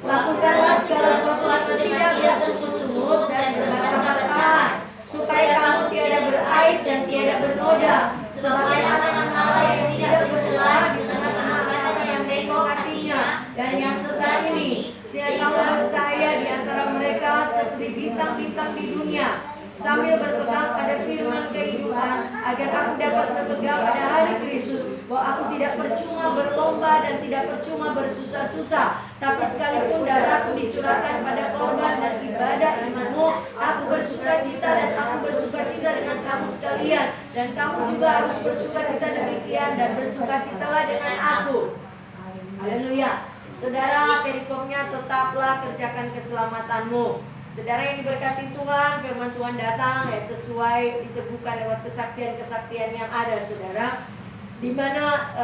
Lakukanlah segala sesuatu dengan tidak sungguh-sungguh dan berbantah-bantahan, supaya kamu tiada beraib dan tiada bernoda, sebab anak-anak Allah yang tidak bercela di tengah-tengah kata yang bengkok hatinya dan yang sesat ini, sehingga kamu percaya di antara mereka seperti bintang-bintang di dunia, sambil berpegang pada firman kehidupan, agar aku dapat berpegang pada hari Kristus, bahwa aku tidak percuma berlomba dan tidak percuma bersusah-susah, tapi sekalipun darahku dicurahkan pada korban dan ibadah imanmu, aku bersukacita dan aku bersukacita dengan kamu sekalian, dan kamu juga harus bersukacita demikian dan bersukacitalah dengan aku. Haleluya. Saudara, perikopnya tetaplah kerjakan keselamatanmu. Saudara yang diberkati Tuhan, firman Tuhan datang ya sesuai diteguhkan lewat kesaksian-kesaksian yang ada, saudara. Di mana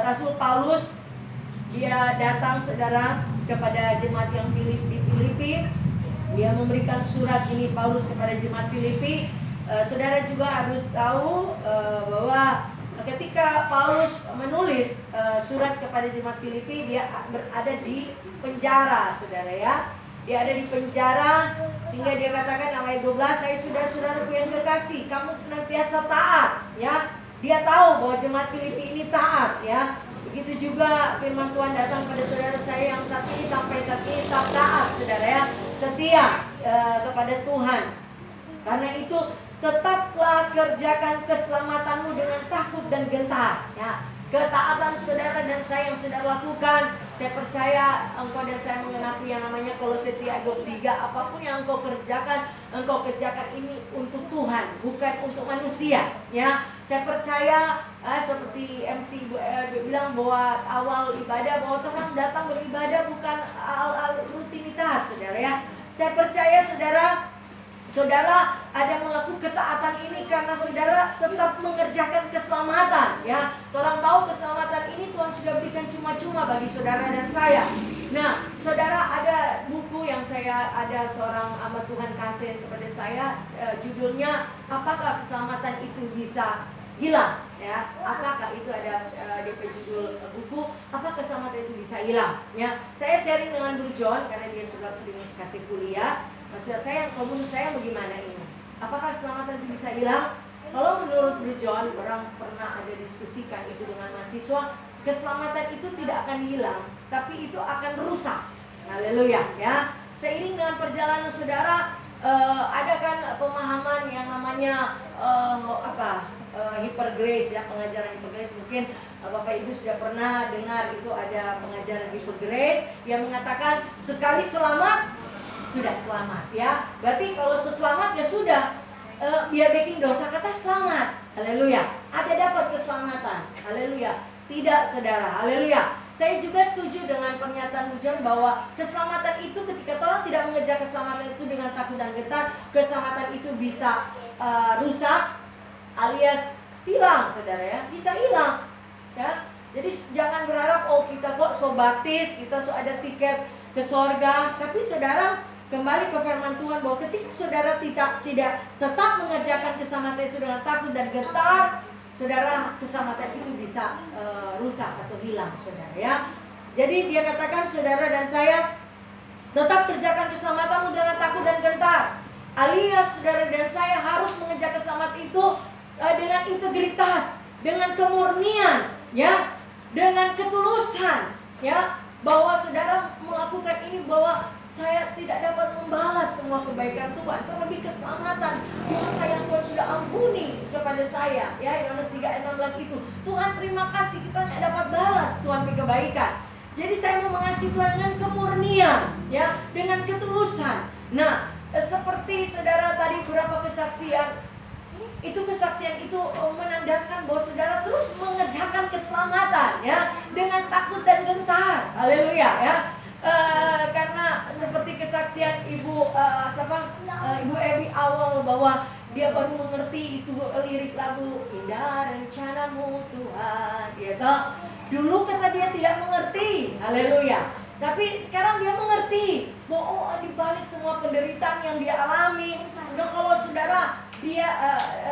Rasul Paulus dia datang, saudara, kepada jemaat yang di Filipi. Dia memberikan surat ini Paulus kepada jemaat Filipi. Saudara juga harus tahu bahwa ketika Paulus menulis surat kepada jemaat Filipi, dia berada di penjara, saudara ya. Dia ada di penjara, sehingga dia katakan ayat 12, saya sudah saudaraku yang kekasih, kamu senantiasa taat, ya. Dia tahu bahwa jemaat Filipi ini taat, ya. Begitu juga firman Tuhan datang pada saudara saya yang saat ini sampai saat ini tetap taat, saudara ya, setia kepada Tuhan. Karena itu tetaplah kerjakan keselamatanmu dengan takut dan gentar, ya. Ketaatan saudara dan saya yang saudara lakukan, saya percaya engkau dan saya mengenapi yang namanya Kolose 3 ayat 3. Apapun yang engkau kerjakan ini untuk Tuhan, bukan untuk manusia, ya. Saya percaya seperti MC bilang bahwa awal ibadah, bahwa orang datang beribadah bukan rutinitas, saudara ya. Saya percaya saudara ada melakukan ketaatan ini karena saudara tetap mengerjakan keselamatan, ya. Orang tahu keselamatan ini Tuhan sudah berikan cuma-cuma bagi saudara dan saya. Nah, saudara, ada buku yang ada seorang hamba Tuhan kasih kepada saya, judulnya apakah keselamatan itu bisa hilang, ya. Apakah itu ada DP judul buku, apakah keselamatan itu bisa hilang, ya. Saya sharing dengan Bro John karena dia sudah sering kasih kuliah. Maksud saya, kalau menurut saya bagaimana ini? Apakah keselamatan itu bisa hilang? Kalau menurut Bro John, orang pernah ada diskusikan itu dengan mahasiswa, keselamatan itu tidak akan hilang, tapi itu akan rusak. Haleluya, ya. Seiring dengan perjalanan saudara, ada kan pemahaman yang namanya hyper grace, ya, pengajaran hyper grace. Mungkin Bapak Ibu sudah pernah dengar itu ada pengajaran hyper grace yang mengatakan sekali selamat sudah selamat, ya. Berarti kalau selamat ya sudah, biar bikin dosa kata selamat. Haleluya. Ada dapat keselamatan. Haleluya. Tidak, saudara. Haleluya. Saya juga setuju dengan pernyataan Hujan bahwa keselamatan itu ketika orang tidak mengejar keselamatan itu dengan takut dan gentar, keselamatan itu bisa rusak alias hilang, saudara ya. Bisa hilang, ya. Jadi jangan berharap kita kok so baptis, kita so ada tiket ke sorga. Tapi saudara, kembali ke firman Tuhan bahwa ketika saudara tidak tetap mengerjakan keselamatan itu dengan takut dan gentar, saudara, keselamatan itu bisa rusak atau hilang, saudara ya. Jadi dia katakan saudara dan saya tetap kerjakan keselamatanmu dengan takut dan gentar, alias Saya, saudara dan saya harus mengejar keselamatan itu dengan integritas, dengan kemurnian, ya, dengan ketulusan, ya, bahwa saudara melakukan ini bahwa saya tidak dapat membalas semua kebaikan Tuhan, terlebih keselamatan dosa yang Tuhan sudah ampuni kepada saya, ya. Yohanes 3 ayat 16 itu, Tuhan terima kasih kita tidak dapat balas Tuhan kebaikan. Jadi saya mau mengasihi Tuhan dengan kemurnian, ya, dengan ketulusan. Nah, seperti saudara tadi beberapa kesaksian, itu kesaksian itu menandakan bahwa saudara terus mengerjakan keselamatan, ya, dengan takut dan gentar. Haleluya, ya. Karena seperti kesaksian Ibu Ibu Ebi awal bahwa dia baru mengerti itu lirik lagu Indah Rencanamu Tuhan, ya toh. Dulu kata dia tidak mengerti, haleluya. Tapi sekarang dia mengerti bahwa di balik semua penderitaan yang dia alami. Nah, kalau saudara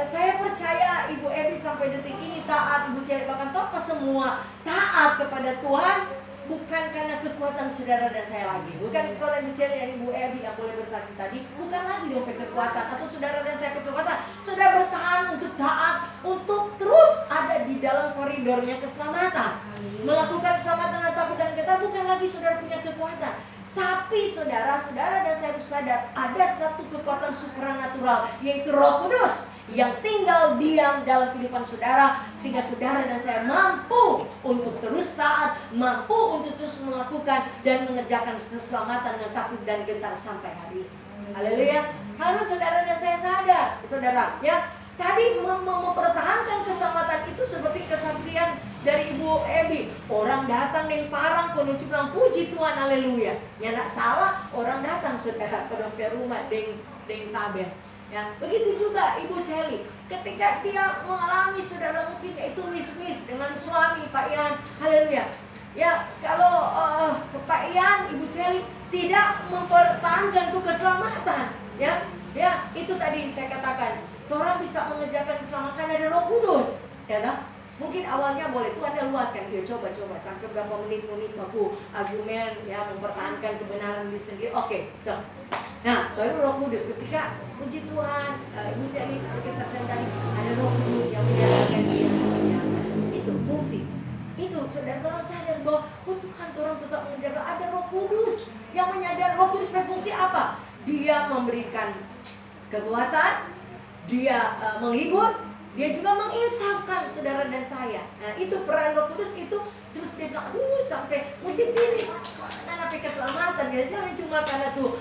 saya percaya Ibu Ebi sampai detik ini taat, Ibu Ceri bahkan tokoh semua taat kepada Tuhan. Bukan karena kekuatan saudara dan saya lagi, bukan kekuatan Ibu Celi dan Ibu Ebi yang boleh bersaksi tadi, bukan lagi dompet kekuatan atau saudara dan saya kekuatan. Saudara bertahan untuk taat, untuk terus ada di dalam koridornya keselamatan, melakukan keselamatan dan takut dan gentar. Bukan lagi saudara punya kekuatan, tapi saudara dan saya harus sadar ada satu kekuatan supranatural, yaitu Roh Kudus yang tinggal diam dalam kehidupan saudara, sehingga saudara dan saya mampu untuk terus taat, mampu untuk terus melakukan dan mengerjakan keselamatan dengan takut dan gentar sampai hari ini. Haleluya. Harus saudara dan saya sadar, saudara, ya. Tadi mempertahankan keselamatan itu seperti kesaksian dari Ibu Ebi. Orang datang dengan parang penuh bilang puji Tuhan, haleluya. Ya nak salah, orang datang saudara ke rumah dengan sabar. Ya, begitu juga Ibu Celi. Ketika dia mengalami saudara mungkin itu mis-mis dengan suami Pak Ian, haleluya. Ya, kalau Pak Ian, Ibu Celi tidak mempertahankan itu keselamatan, ya, itu tadi saya katakan. Orang bisa mengerjakan keselamatan karena ada Roh Kudus, ya kan? Mungkin awalnya boleh Tuhan ada luaskan dia coba sampai berapa menit baku argumen, ya, mempertahankan kebenaran diri sendiri. Oke, tuh. Nah, baru Roh Kudus ketika puji Tuhan, Ibu Celi kesaksian tadi ada Roh Kudus yang menyatakan dia, ya, itu fungsi. Itu saudara tolong sadar bahwa Tuhan orang tetap menjaga ada Roh Kudus yang menyadar. Roh Kudus berfungsi apa? Dia memberikan kekuatan, dia menghibur, dia juga menginsafkan saudara dan saya. Nah, itu peran Roh Kudus itu. Terus dia bilang, sampai musim finish sampai keselamatan. Dia jangan cuma karena tuh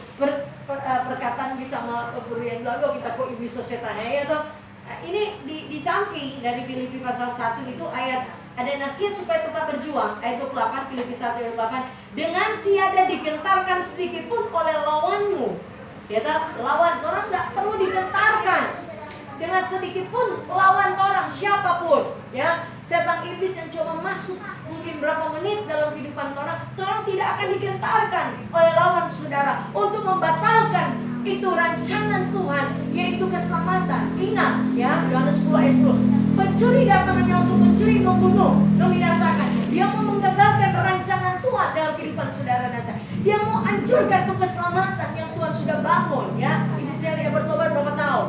perkataan sama guru yang lalu kita kok iblis sosietanya, ya toh. Nah, ini di samping dari Filipi pasal 1 itu ayat ada nasihat supaya tetap berjuang. Ayat 28 Filipi 1 ayat 28, dengan tiada digentarkan sedikit pun oleh lawanmu. Ya toh, lawan orang enggak perlu digentarkan. Dengan sedikit pun lawan orang siapapun, ya. Setan iblis yang coba masuk mungkin berapa menit dalam kehidupan orang tidak akan digentarkan oleh lawan saudara untuk membatalkan itu rancangan Tuhan, yaitu keselamatan. Ingat, ya, Yohanes 10 ayat 10. Pencuri datang hanya untuk mencuri, membunuh, membinasakan. Dia mau menggagalkan rancangan Tuhan dalam kehidupan saudara dan saya. Dia mau hancurkan itu keselamatan yang Tuhan sudah bangun, ya. Ibu Celi bertobat berapa tahun?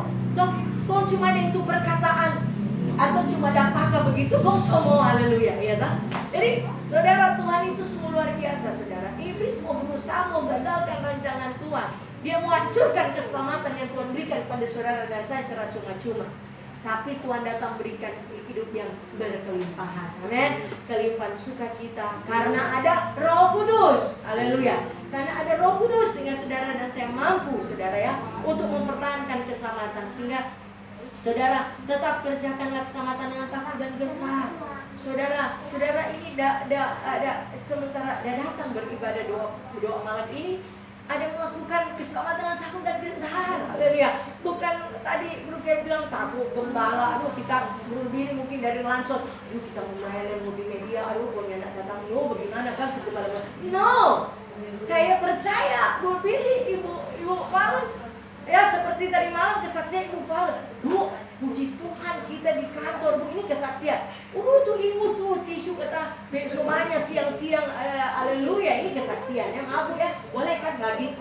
Kau cuma ada itu perkataan atau cuma dampaknya begitu kau semua, haleluya, ya kan? Jadi saudara, Tuhan itu semua luar biasa, saudara. Iblis mau berusaha menggagalkan rancangan Tuhan. Dia mau hancurkan keselamatan yang Tuhan berikan kepada saudara dan saya secara cuma-cuma. Tapi Tuhan datang berikan hidup yang berkelimpahan, amin. Kelimpahan sukacita karena ada Roh Kudus, haleluya. Karena ada Roh Kudus sehingga saudara dan saya mampu, saudara, ya, untuk mempertahankan keselamatan. Sehingga saudara tetap kerjakanlah keselamatan dengan takut dan gentar. Saudara ini sementara datang beribadah doa malam ini, ada melakukan keselamatan dengan takut dan gentar. Haleluya. Bukan tadi Bro Fia bilang takut gembala, kita berdiri mungkin dari lansot, kita melayani multimedia, kok nggak datang, bagaimana kan kita gembala. No, saya percaya Bu Billy, Ibu Valen, ya, seperti tadi malam kesaksian Ibu Valen. Bu, puji Tuhan kita di kantor, Bu, ini kesaksian. Tuh ingus tuh tisu kata besoknya siang-siang, haleluya, ini kesaksian. Ya, maaf Bu, ya, boleh kan bagi?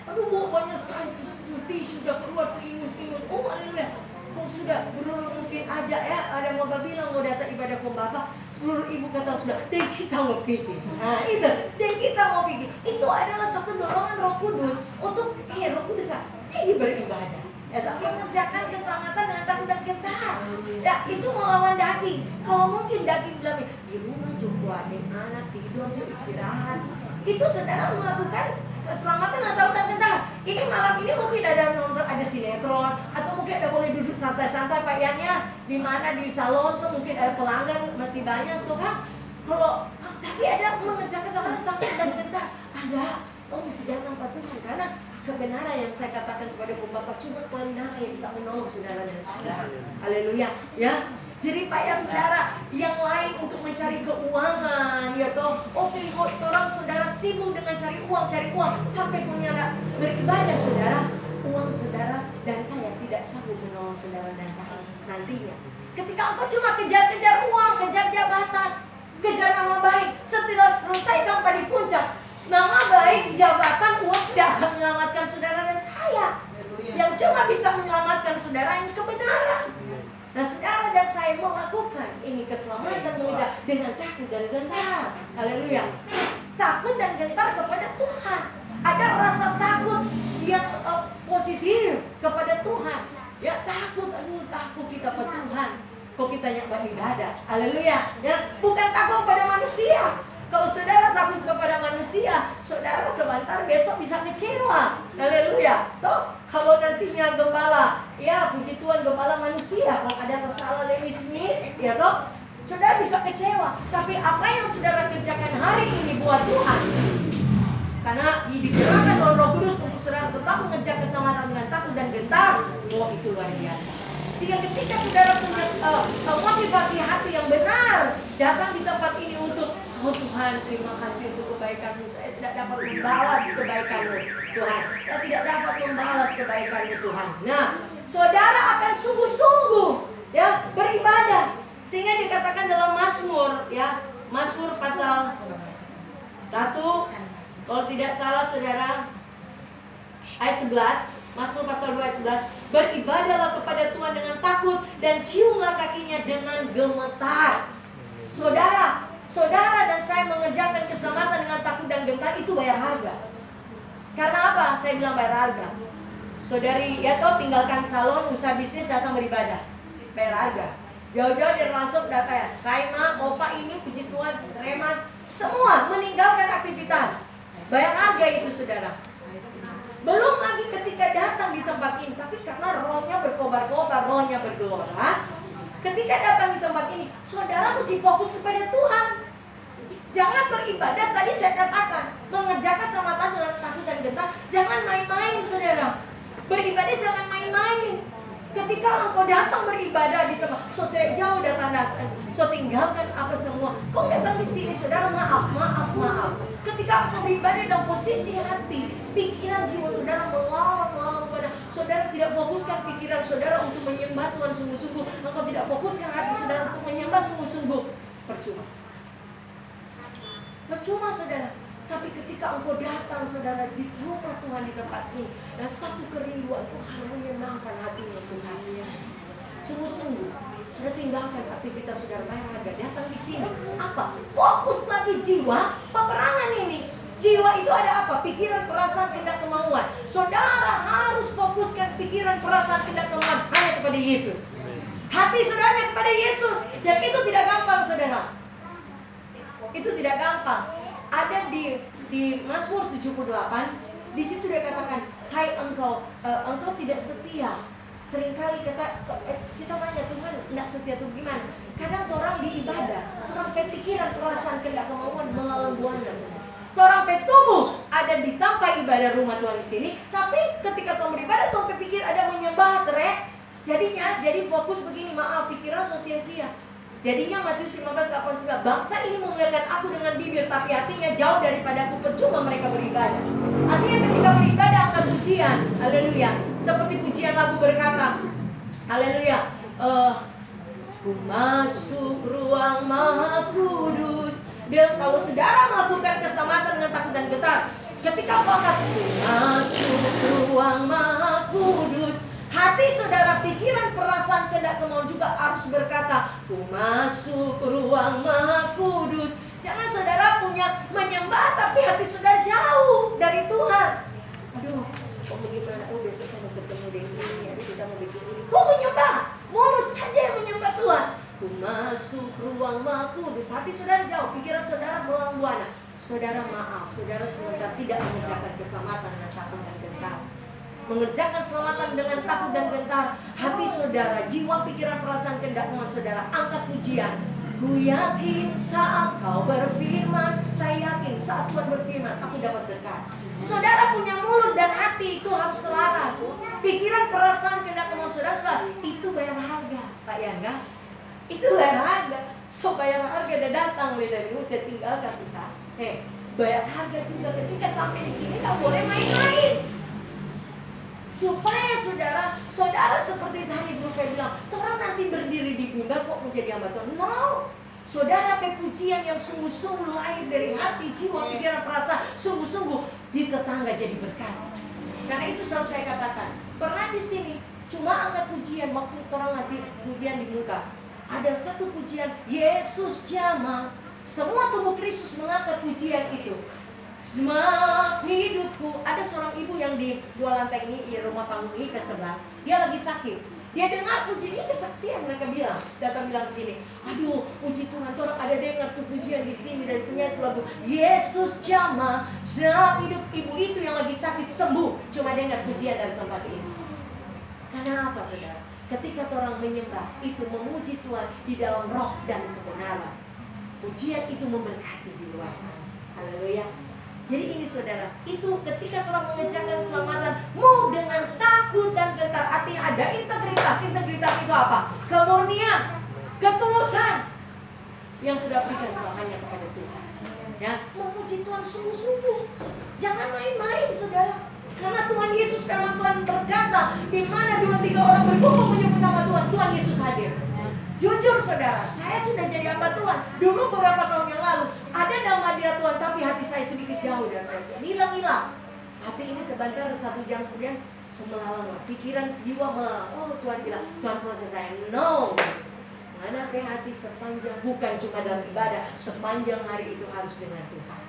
Bu, banyak sekali putih sudah keluar tuh ingus-ingus. Oh haleluya. Kok sudah Brur mungkin aja ya, ada mau bilang mau datang ibadah pembapa. Brur ibu kata sudah, dan kita mau pergi. Nah itu, dan kita mau pergi. Itu adalah satu dorongan Roh Kudus untuk Roh Kudus pergi beribadah. Ya, mengerjakan keselamatan dengan takut dan gentar. Ya, itu melawan daging. Kalau mungkin daging bilang di rumah jumpa anak tidur aja istirahat. Itu saudara melakukan keselamatan dengan takut dan gentar. Ini malam ini mungkin ada sinetron atau mungkin ada boleh duduk santai-santai Pak Yannya di mana di salon, so mungkin ada pelanggan masih banyak, so kan. Kalau tapi ada mengerjakan keselamatan takut dan gentar. Ada mesti datang Tuhan karena kebenaran yang saya katakan kepada Bapak cuma kebenaran yang bisa menolong saudara dan saya. Haleluya, ya. Jadi Pak ya saudara, yang lain untuk mencari keuangan, ya toh. Oke, orang saudara sibuk dengan cari uang, sampai punya beribadah saudara. Uang saudara dan saya tidak sanggup menolong saudara dan saya nantinya. Ketika engkau cuma kejar-kejar uang, kejar jabatan, kejar nama baik, setelah selesai sampai di puncak, nama baik, jabatan, uang tidak akan menyelamatkan saudara dan saya. Yang cuma bisa menyelamatkan saudara yang kebenaran. Nah saudara dan saya melakukan ini keselamatan mengejar dengan takut dan gentar. Haleluya. Takut dan gentar kepada Tuhan. Ada rasa takut yang positif kepada Tuhan. Ya takut, takut kita pada Tuhan. Kok kita nyaman ibadah. Haleluya. Ya, bukan takut pada manusia. Kalau saudara takut kepada manusia, saudara sebentar besok bisa kecewa. Haleluya. Toh, kalau nantinya gembala, ya puji Tuhan gembala manusia, kalau ada kesalahan lemis-lemis, ya toh, saudara bisa kecewa. Tapi apa yang saudara kerjakan hari ini buat Tuhan, karena digerakkan oleh Roh Kudus untuk saudara tetap mengerjakan keselamatan dengan takut dan gentar, itu luar biasa. Sehingga ketika saudara punya motivasi hati yang benar, datang di tempat ini untuk Tuhan, terima kasih untuk kebaikan-Mu. Saya tidak dapat membalas kebaikan-Mu, Tuhan. Saya tidak dapat membalas kebaikan-Mu, Tuhan. Nah, saudara akan sungguh-sungguh ya beribadah. Sehingga dikatakan dalam Mazmur, ya, Mazmur pasal 1, kalau tidak salah saudara, ayat 11, Mazmur pasal 2 ayat 11, beribadahlah kepada Tuhan dengan takut dan ciumlah kakinya dengan gemetar. Saudara dan saya mengerjakan keselamatan dengan takut dan gentar itu bayar harga. Karena apa? Saya bilang bayar harga. Saudari, ya toh tinggalkan salon, usaha bisnis, datang beribadah, bayar harga. Jauh-jauh dari langsung datang ya, Kaima, Opa ini, puji Tuhan, Remas, semua meninggalkan aktivitas. Bayar harga itu saudara. Belum lagi ketika datang di tempat ini, tapi karena rohnya berkobar-kobar, rohnya bergelora. Ketika datang di tempat ini, saudara mesti fokus kepada Tuhan. Jangan beribadah, tadi saya katakan, mengerjakan keselamatan dengan takut dan gentar. Jangan main-main saudara. Beribadah jangan main-main. Ketika engkau datang beribadah di tempat, saudara jauh datang, so tinggalkan apa semua. Kau datang di sini, saudara maaf. Ketika engkau beribadah dalam posisi hati, pikiran jiwa saudara melalang kepada saudara, tidak fokuskan pikiran saudara untuk menyembah Tuhan sungguh-sungguh. Engkau tidak fokuskan hati saudara untuk menyembah sungguh-sungguh. Percuma saudara. Tapi ketika engkau datang saudara di rumah Tuhan di tempat ini, dan satu kerinduan Tuhan menyenangkan hatinya Tuhan. Sungguh-sungguh, sudah tinggalkan aktivitas saudara bayar harga, datang di sini. Apa? Fokus lagi jiwa peperangan ini. Jiwa itu ada apa? Pikiran, perasaan, kehendak, kemauan. Saudara harus fokuskan pikiran, perasaan, kehendak, kemauan hanya kepada Yesus. Hati saudara kepada Yesus. Dan itu tidak gampang saudara. Itu tidak gampang. Ada di Mazmur 78, di situ dia katakan, hai engkau tidak setia. Seringkali kita tanya Tuhan tidak setia tuh gimana? Kadang orang di ibadah, orang pikiran, perasaan, kehendak, kemauan melawan buana. Orang tubuh ada di tanpa ibadah rumah Tuhan di sini, tapi ketika Tuhan beribadah, Tuhan pikir ada menyembah terek. Jadi fokus begini, maaf, pikiran sia-sia. Jadinya Matius 15:89, bangsa ini memuliakan aku dengan bibir, tapi hatinya jauh daripadaku, percuma mereka beribadah. Artinya ketika beribadah angkat pujian, haleluya. Seperti pujian lagu berkata, haleluya, ku masuk ruang maha kudus. Dan kalau saudara melakukan keselamatan dengan takut dan gentar, ketika kau angkat, ku masuk ruang maha hati saudara, pikiran, perasaan, kehendak, kemauan juga harus berkata, ku masuk ke ruang Maha Kudus. Jangan saudara punya menyembah tapi hati saudara jauh dari Tuhan. Aduh, kok bagaimana? Oh, besok kita mau bertemu dengan ini, hari kita mau bikin ini. Kok menyembah? Mulut saja yang menyembah Tuhan. Ku masuk ruang Maha Kudus. Hati saudara jauh, pikiran saudara melawan buana. Saudara maaf, saudara sementara tidak mengerjakan keselamatan dengan takut dan gentar. Mengerjakan keselamatan dengan takut dan gentar. Hati saudara, jiwa, pikiran, perasaan, kehendak saudara, angkat pujian. Ku yakin saat kau berfirman, saya yakin saat Tuhan berfirman, aku dapat berkat. Saudara punya mulut dan hati itu harus selaras. Pikiran, perasaan, kehendak saudara selaras. Itu bayar harga, Pak Yangga. Itu bayar harga. So bayar harga udah datang dari dulu, saya tinggalkan bisa. Bayar harga juga ketika sampai di sini tak boleh main-main. Supaya saudara seperti tadi Bro Fai bilang, orang nanti berdiri di bunda kok menjadi hamba Tuhan. No, saudara pujian yang sungguh-sungguh lahir dari hati, jiwa, pikiran, perasaan, sungguh-sungguh di tetangga jadi berkat. Karena itu selalu saya katakan, pernah di sini cuma angkat pujian waktu orang ngasih pujian di muka. Ada satu pujian, Yesus jamah. Semua tubuh Kristus mengangkat pujian itu. Semak hidupku. Ada seorang ibu yang di 2 lantai ini, di rumah panggung ini ke sebelah. Dia lagi sakit. Dia dengar pujian ini, kesaksian mereka bilang. Datang bilang sini, aduh puji Tuhan, orang ada dengar tuh pujian di sini dan punya itu lagu Yesus jamah. Semak hidup, ibu itu yang lagi sakit sembuh. Cuma dengar pujian dari tempat ini. Karena apa saudara? Ketika orang menyembah itu memuji Tuhan di dalam roh dan kebenaran. Pujian itu memberkati di luar sana. Haleluya. Jadi ini saudara, itu ketika orang mengerjakan keselamatan mau dengan takut dan gentar. Artinya ada integritas. Integritas itu apa? Kemurnian, ketulusan yang sudah berikan Tuhan hanya kepada Tuhan. Ya, memuji Tuhan sungguh-sungguh. Jangan main-main saudara. Karena Tuhan Yesus, firman Tuhan berkata, di mana 2-3 orang berkumpul menyebut nama Tuhan, Tuhan Yesus hadir. Jujur saudara, saya sudah jadi hamba Tuhan. Dulu beberapa tahun yang lalu ada dalam hadirat Tuhan, tapi hati saya sedikit jauh dari Tuhan. Hilang-hilang. Hati ini sebentar 1 jam kemudian melalang, pikiran, jiwa melalang. Oh Tuhan bilang, Tuhan proses saya. No. Mana hati sepanjang, bukan cuma dalam ibadah, sepanjang hari itu harus dengan Tuhan.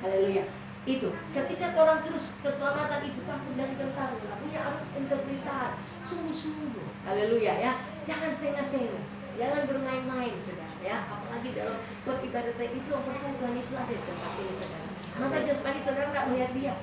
Haleluya. Itu ketika orang terus keselamatan itu takut dan gentar, punya harus integritas, sungguh-sungguh. Haleluya ya. Jangan sengah-sengah, jangan bermain-main saudara ya. Apalagi dalam peribadatan itu yang percaya Tuhan Yesus ada di tempat ini saudara. Maka jasmani saudara nggak melihat dia,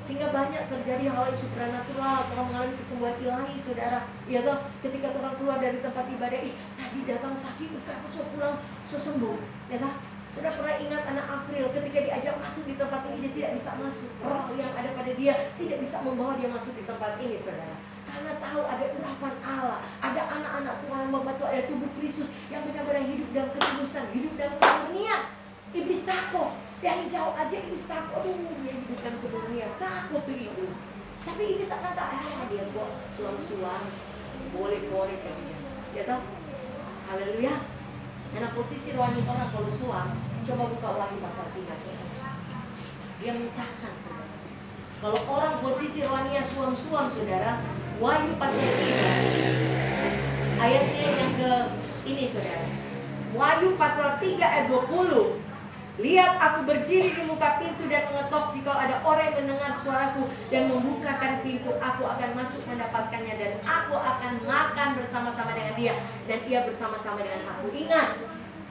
sehingga banyak terjadi hal yang supranatural. Orang mengalami kesembuhan ilahi saudara. Ya toh, ketika orang keluar dari tempat ibadah, tadi datang sakit, kenapa so pulang so sembuh, ya toh? Sudah pernah ingat anak Afril ketika diajak masuk di tempat ini, dia tidak bisa masuk. Roh yang ada pada dia tidak bisa membawa dia masuk di tempat ini saudara. Karena tahu ada urapan Allah, ada anak-anak Tuhan membantu, ada tubuh Kristus yang benar-benar hidup dalam ketulusan, hidup dalam kemurnian. Iblis takut, dari jauh aja iblis takut, dia hidup dalam kemurnian, takut tuh iblis. Tapi iblis akan tak, dia kok suam-suam, boleh-boleh kan dia. Ya toh? Haleluya. Karena posisi rohani orang kalau suam, coba buka Wahyu pasal 3 saudara. Dia mentahkan saudara. Kalau orang posisi rohaninya suam-suam saudara, Wahyu pasal 3 ayatnya yang ke ini saudara. Wahyu pasal 3 ayat 20. Lihat aku berdiri di muka pintu dan mengetok, jika ada orang yang mendengar suaraku dan membukakan pintu, aku akan masuk mendapatkannya dan aku akan makan bersama-sama dengan dia dan ia bersama-sama dengan aku. Ingat,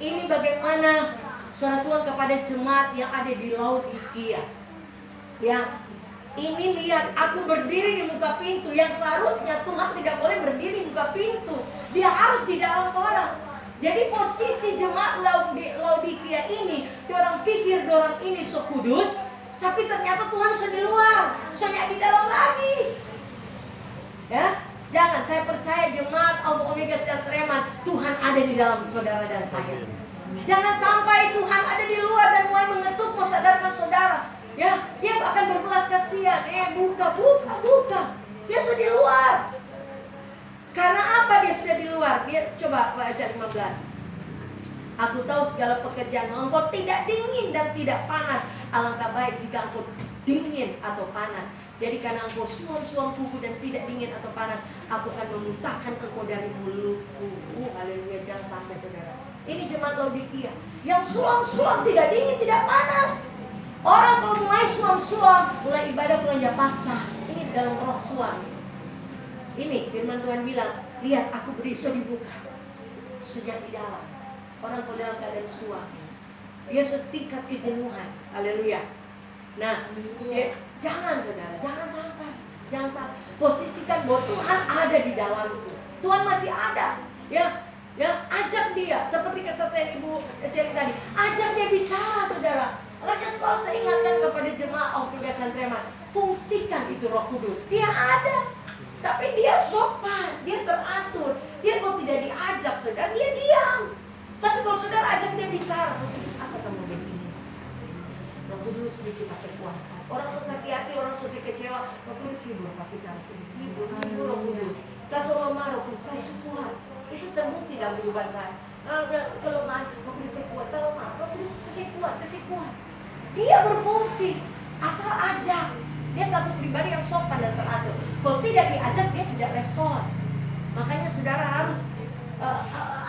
ini bagaimana suara Tuhan kepada jemaat yang ada di Laodikia. Ya, ini lihat aku berdiri di muka pintu, yang seharusnya Tuhan tidak boleh berdiri di muka pintu. Dia harus di dalam orang. Jadi posisi jemaat Laodikia ini, orang pikir orang ini so kudus, tapi ternyata Tuhan sudah di luar, sudah di dalam lagi. Ya, jangan, saya percaya jemaat Alpha Omega sedang tereman, Tuhan ada di dalam saudara dan saya. Jangan sampai Tuhan ada di luar dan mulai mengetuk, mensadarkan saudara. Ya, dia akan berbelas kasihan. Buka. Dia sudah di luar. Karena apa dia sudah di luar? Dia coba baca 15. Aku tahu segala pekerjaan engkau tidak dingin dan tidak panas. Alangkah baik jika engkau dingin atau panas. Jadi karena engkau suam-suam kuku dan tidak dingin atau panas, aku akan memuntahkan engkau dari mulutku. Haleluya, jangan sampai saudara. Ini jemaat Laodikia yang suam-suam, tidak dingin, tidak panas. Orang kalau mulai suam-suam, mulai ibadah belanja paksa. Ini dalam roh suam. Ini firman Tuhan bilang, lihat aku beri dibuka sejak di dalam. Orang kalau dalam keadaan suam, dia setingkat kejenuhan. Haleluya. Nah, jangan saudara, jangan sampai. Posisikan bahwa Tuhan ada di dalamku. Tuhan masih ada. Ya, ajak dia. Seperti kesaksian Ibu Celi tadi, ajak dia bicara, saudara. Makanya selalu saya ingatkan kepada jemaat Kebiasaan Treman, fungsikan itu Roh Kudus. Dia ada, tapi dia sopan, dia teratur. Dia kalau tidak diajak, saudara, dia diam. Tapi kalau saudara ajak dia bicara, Roh Kudus, apa kamu begini? Roh Kudus sedikit pakai kuatkan. Orang susah hati, orang susah kecewa, Roh Kudus hibur, Pak kita Roh Kudus hibur, Roh Kudus. Tak selalu marah, Roh Kudus, saya kuat. Itu terbukti dalam kehidupan saya. Kalau marah, Roh Kudus saya kuat. Kalau marah, Roh Kudus saya kuat. Dia berfungsi, asal ajak. Dia satu pribadi yang sopan dan teratur. Kalau tidak diajak, dia tidak respon. Makanya saudara harus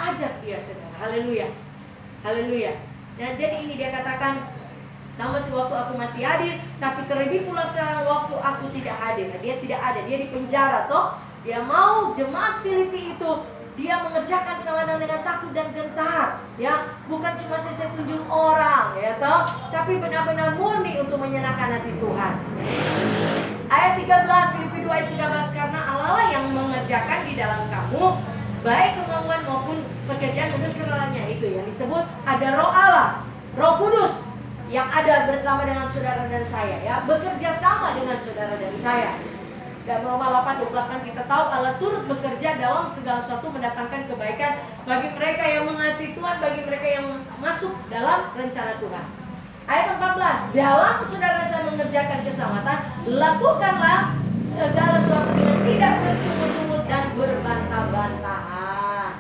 ajak dia, saudara. Haleluya. Dan jadi ini dia katakan, sama waktu aku masih hadir, tapi terlebih pula sekarang waktu aku tidak hadir. Nah, dia tidak ada, dia di penjara toh. Dia mau jemaat Filipi itu dia mengerjakan sama dengan takut dan gentar, ya, bukan cuma saya tunjuk orang, ya toh, tapi benar-benar murni untuk menyenangkan hati Tuhan. Ayat 13, Filipi 2 ayat 13, karena Allah yang mengerjakan di dalam kamu baik kemauan maupun pekerjaan menurut kehendaknya. Itu yang disebut ada Roh Allah, Roh Kudus yang ada bersama dengan saudara dan saya, ya, bekerja sama dengan saudara dan saya. Dan Roma 8:28 kita tahu Allah turut bekerja dalam segala sesuatu mendatangkan kebaikan bagi mereka yang mengasihi Tuhan, bagi mereka yang masuk dalam rencana Tuhan. Ayat 14, dalam saudara saya mengerjakan keselamatan, lakukanlah segala sesuatu dengan tidak bersungut-sungut dan berbantah-bantahan.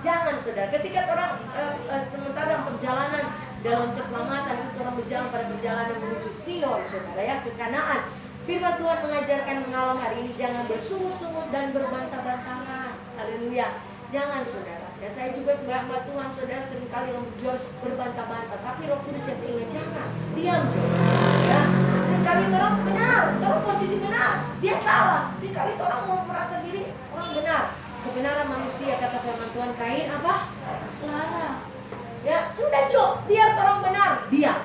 Jangan saudara, ketika orang sementara perjalanan dalam keselamatan itu orang berjalan pada perjalanan menuju Sion, saudara, ya, ke Kanaan. Firman Tuhan mengajarkan malam hari ini jangan bersungut-sungut dan berbantah-bantahan. Haleluya. Jangan saudara. Ya, saya juga sebagai hamba Tuhan, saudara, seringkali orang berjuang berbantah-bantah. Tapi Roh Kudus saya ingat, jangan. Diam saudara. Ya. Seringkali orang benar, orang posisi benar, dia salah. Seringkali orang mau merasa diri orang benar. Kebenaran manusia, kata firman Tuhan, Kain apa? Lara. Ya, sudah Jo, biar orang benar, diam.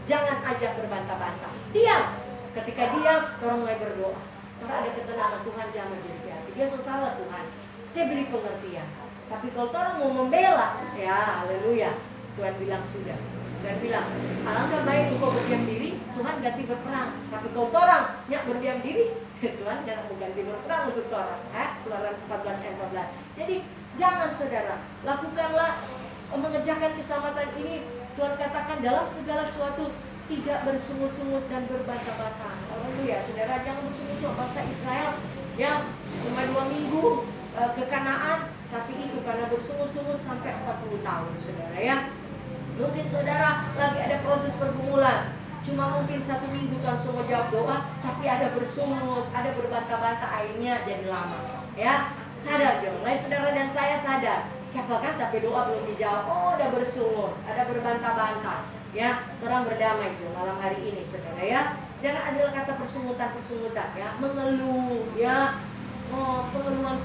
Jangan ajak berbantah-bantah. Diam. Ketika dia, orang mulai berdoa. Orang ada ketenangan, Tuhan jangan menjadi hati. Dia salah Tuhan, saya beri pengertian. Tapi kalau orang mau membela, ya haleluya, Tuhan bilang sudah. Tuhan bilang, alangkah baik engkau berdiam diri, Tuhan ganti berperang. Tapi kalau orang yang berdiam diri, Tuhan jangan mengganti berperang untuk orang. Keluaran 14 ayat 14. Jadi jangan saudara, lakukanlah mengerjakan keselamatan ini. Tuhan katakan dalam segala sesuatu tidak bersungut-sungut dan berbantah-bantah. Haleluya, saudara, jangan bersungut-sungut. Bangsa Israel ya cuma 2 minggu ke Kanaan, tapi itu karena bersungut-sungut sampai 40 tahun, saudara, ya. Mungkin saudara lagi ada proses pergumulan, cuma mungkin 1 minggu Tuhan semua jawab doa, tapi ada bersungut, ada berbantah-bantah, akhirnya jadi lama, ya. Sadar jangan, mulai saudara dan saya sadar, siapa kan tapi doa belum dijawab, oh ada bersungut, ada berbantah-bantah. Ya, orang berdamai juga malam hari ini, saudara, ya. Jangan ada kata persungutan, ya, mengeluh, ya, pengeluhan,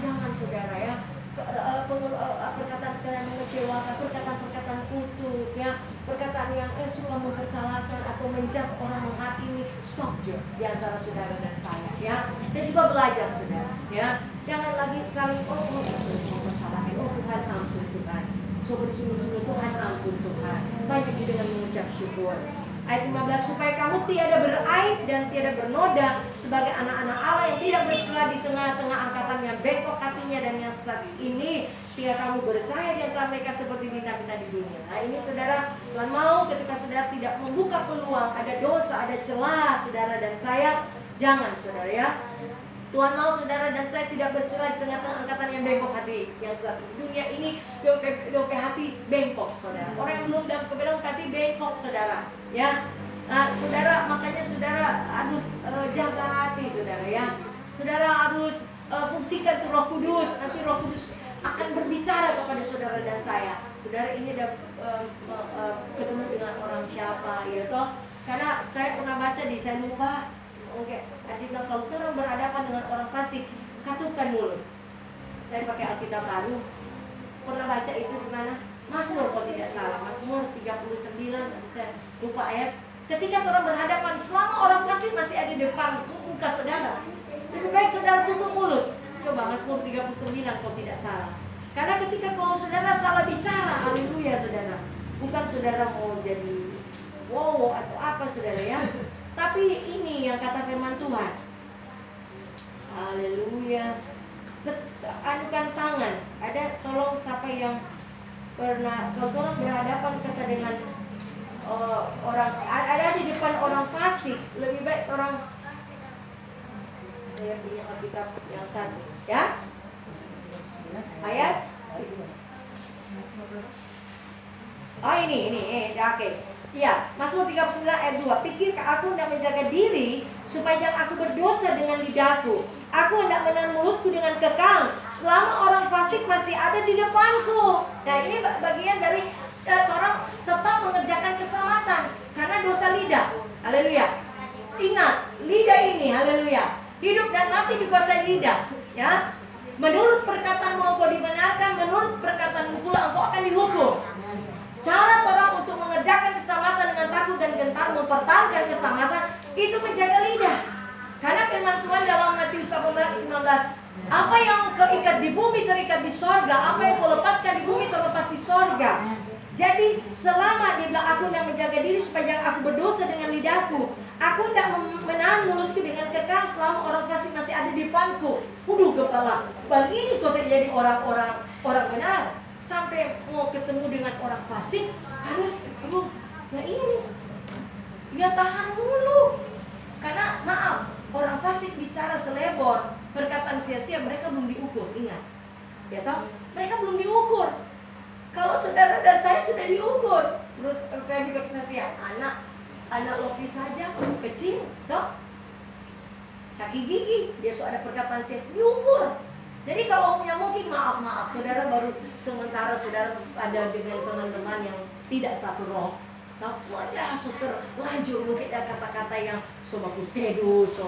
jangan, saudara, ya. Perkataan yang mengecewakan, perkataan kutuk, ya, perkataan yang suka mempersalahkan atau menjas orang, menghakimi, stop juga di antara saudara dan saya, ya. Saya juga belajar, saudara, ya. Jangan lagi saling mempersalahkan, Tuhan ampun Tuhan. Coba bersungguh-sungguh, Tuhan ampun Tuhan. Baik dengan mengucap syukur. Ayat 15, supaya kamu tiada beraib dan tiada bernoda sebagai anak-anak Allah yang tidak bercela di tengah-tengah angkatan yang bengkok hatinya dan yang sesat ini, sehingga kamu bercahaya di antara mereka seperti bintang-bintang di dunia. Nah ini saudara, Tuhan mau ketika saudara tidak membuka peluang, ada dosa, ada celah saudara dan saya, jangan saudara, ya. Tuhan mau saudara dan saya tidak bercela di tengah-tengah angkatan yang bengkok hati, yang saat dunia ini dope hati bengkok, saudara. Orang yang belum dalam kebenaran hati bengkok, saudara, ya. Nah, saudara, makanya saudara harus jaga hati, saudara ya. Saudara harus fungsikan tuh Roh Kudus. Nanti Roh Kudus akan berbicara kepada saudara dan saya. Saudara ini udah ketemu dengan orang siapa, ya toh? Karena saya pernah baca saya lupa. Oke, artikel kalau orang berhadapan dengan orang fasik, katukan mulut. Saya pakai Alkitab baru. Pernah baca itu di mana? Mazmur kalau tidak salah, Mazmur 39, saya lupa ayat. Ketika orang berhadapan, selama orang fasik masih ada di depan muka saudara, lebih baik saudara tutup mulut. Coba Mazmur 39 kalau tidak salah. Karena ketika kalau saudara salah bicara, haleluya saudara, bukan saudara mau jadi wow atau apa saudara ya, tapi ini yang kata firman Tuhan. Haleluya. Anukan tangan. Ada tolong siapa yang pernah kalau orang berhadapan kata dengan orang ada di depan orang fasik, lebih baik orang, saya punya Alkitab yang satu ya, ayat ini oke. Iya, Mazmur 39 ayat 2. Pikirkah aku hendak menjaga diri supaya jangan aku berdosa dengan lidahku. Aku hendak menahan mulutku dengan kekang selama orang fasik masih ada di depanku. Nah, ini bagian dari orang tetap mengerjakan keselamatan karena dosa lidah. Haleluya. Ingat, lidah ini, haleluya, hidup dan mati dikuasai lidah, ya. Menurut perkataanmu engkau dibenarkan, menurut perkataanmu pula engkau akan dihukum. Cara orang untuk mengerjakan keselamatan dengan takut dan gentar, mempertahankan keselamatan, itu menjaga lidah. Karena firman Tuhan dalam Matius 18:19, apa yang kau ikat di bumi terikat di sorga, apa yang kau lepaskan di bumi terlepas di sorga. Jadi selama dia bilang aku hendak menjaga diri supaya jangan aku berdosa dengan lidahku, aku hendak menahan mulutku dengan kekang selama orang fasik masih ada di depanku. Waduh kepala, begini kau terjadi orang benar. Sampai mau ketemu dengan orang fasik harus nah ini dia tahan mulu. Karena maaf, orang fasik bicara selebor, perkataan sia-sia, mereka belum diukur. Ingat, ya toh, mereka belum diukur. Kalau saudara dan saya sudah diukur. Terus saya juga kesaksian, anak Lofi saja kecil, toh sakit gigi, dia sudah ada perkataan sia-sia, diukur. Jadi kalau mungkin maaf, saudara baru sementara saudara ada dengan teman-teman yang tidak satu roh, wadah super lanjut mungkin ada kata-kata yang so bagus sedu, so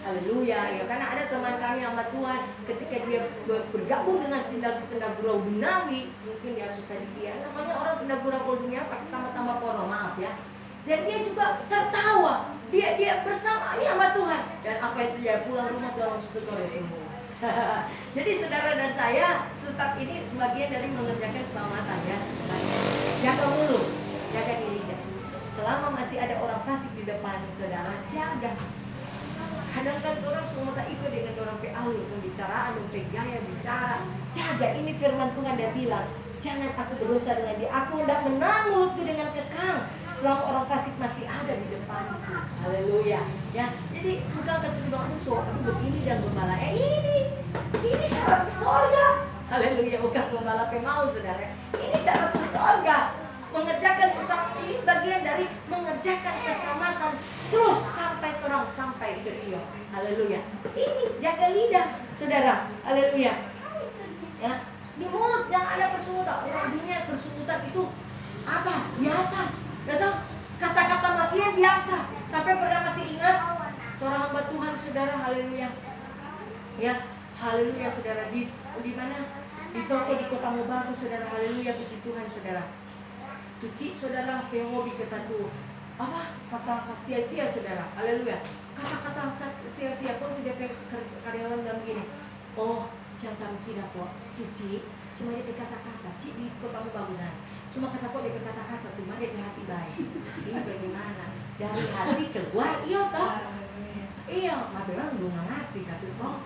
haleluya ya. Karena ada teman kami yang sama Tuhan, ketika dia bergabung dengan sendagurau Bunawi, mungkin dia susah dikira, namanya orang sendagurau dunia pakai tambah-tambah porno, maaf ya. Dan dia juga tertawa, dia bersama sama Tuhan. Dan apa itu dia pulang rumah Tuhan langsung semua. Jadi saudara dan saya tetap ini bagian dari mengerjakan keselamatan ya. Jaga mulut, jaga diri. Selama masih ada orang fasik di depan saudara, jaga. Kadang-kadang orang semua tak ikut dengan orang pealu, pembicaraan, gaya bicara. Jaga, ini firman Tuhan dia bilang, jangan aku berdosa dengan dia. Aku hendak menahan mulutku dengan kekang selama orang fasik masih ada di depanku. Haleluya. Ya, jadi bukan kata tiba musuh, aku begini dan gembala. Ini syarat ke sorga. Haleluya, bukan gembala pemau saudara. Ini syarat ke sorga. Mengerjakan keselamatan ini bagian dari mengerjakan keselamatan terus sampai ke Sion. Haleluya. Ini jaga lidah, saudara. Haleluya. Ya, di mulut jangan ada persungutan. Orang dunia persungutan itu apa? Biasa. Betul? Kata-kata makian biasa. Sampai pernah masih ingat seorang hamba Tuhan, saudara, haleluya. Ya, haleluya saudara, di mana? Di toko di Kota Mobagu, saudara, haleluya, puji Tuhan saudara. Tuci saudara pengobi kata tuh apa kata sia-sia saudara, haleluya. Kata-kata sia-sia pun tidak karyawan dalam gini. Oh, jangan kira kok tuci cuma dia kata-kata cik di Kota Mobagu nah. Cuma kata kok dia kata-kata tuh mari di hati baik. Ini bagaimana? Dari hati keluar iya toh. Iya, padahal belum ngerti kata toh.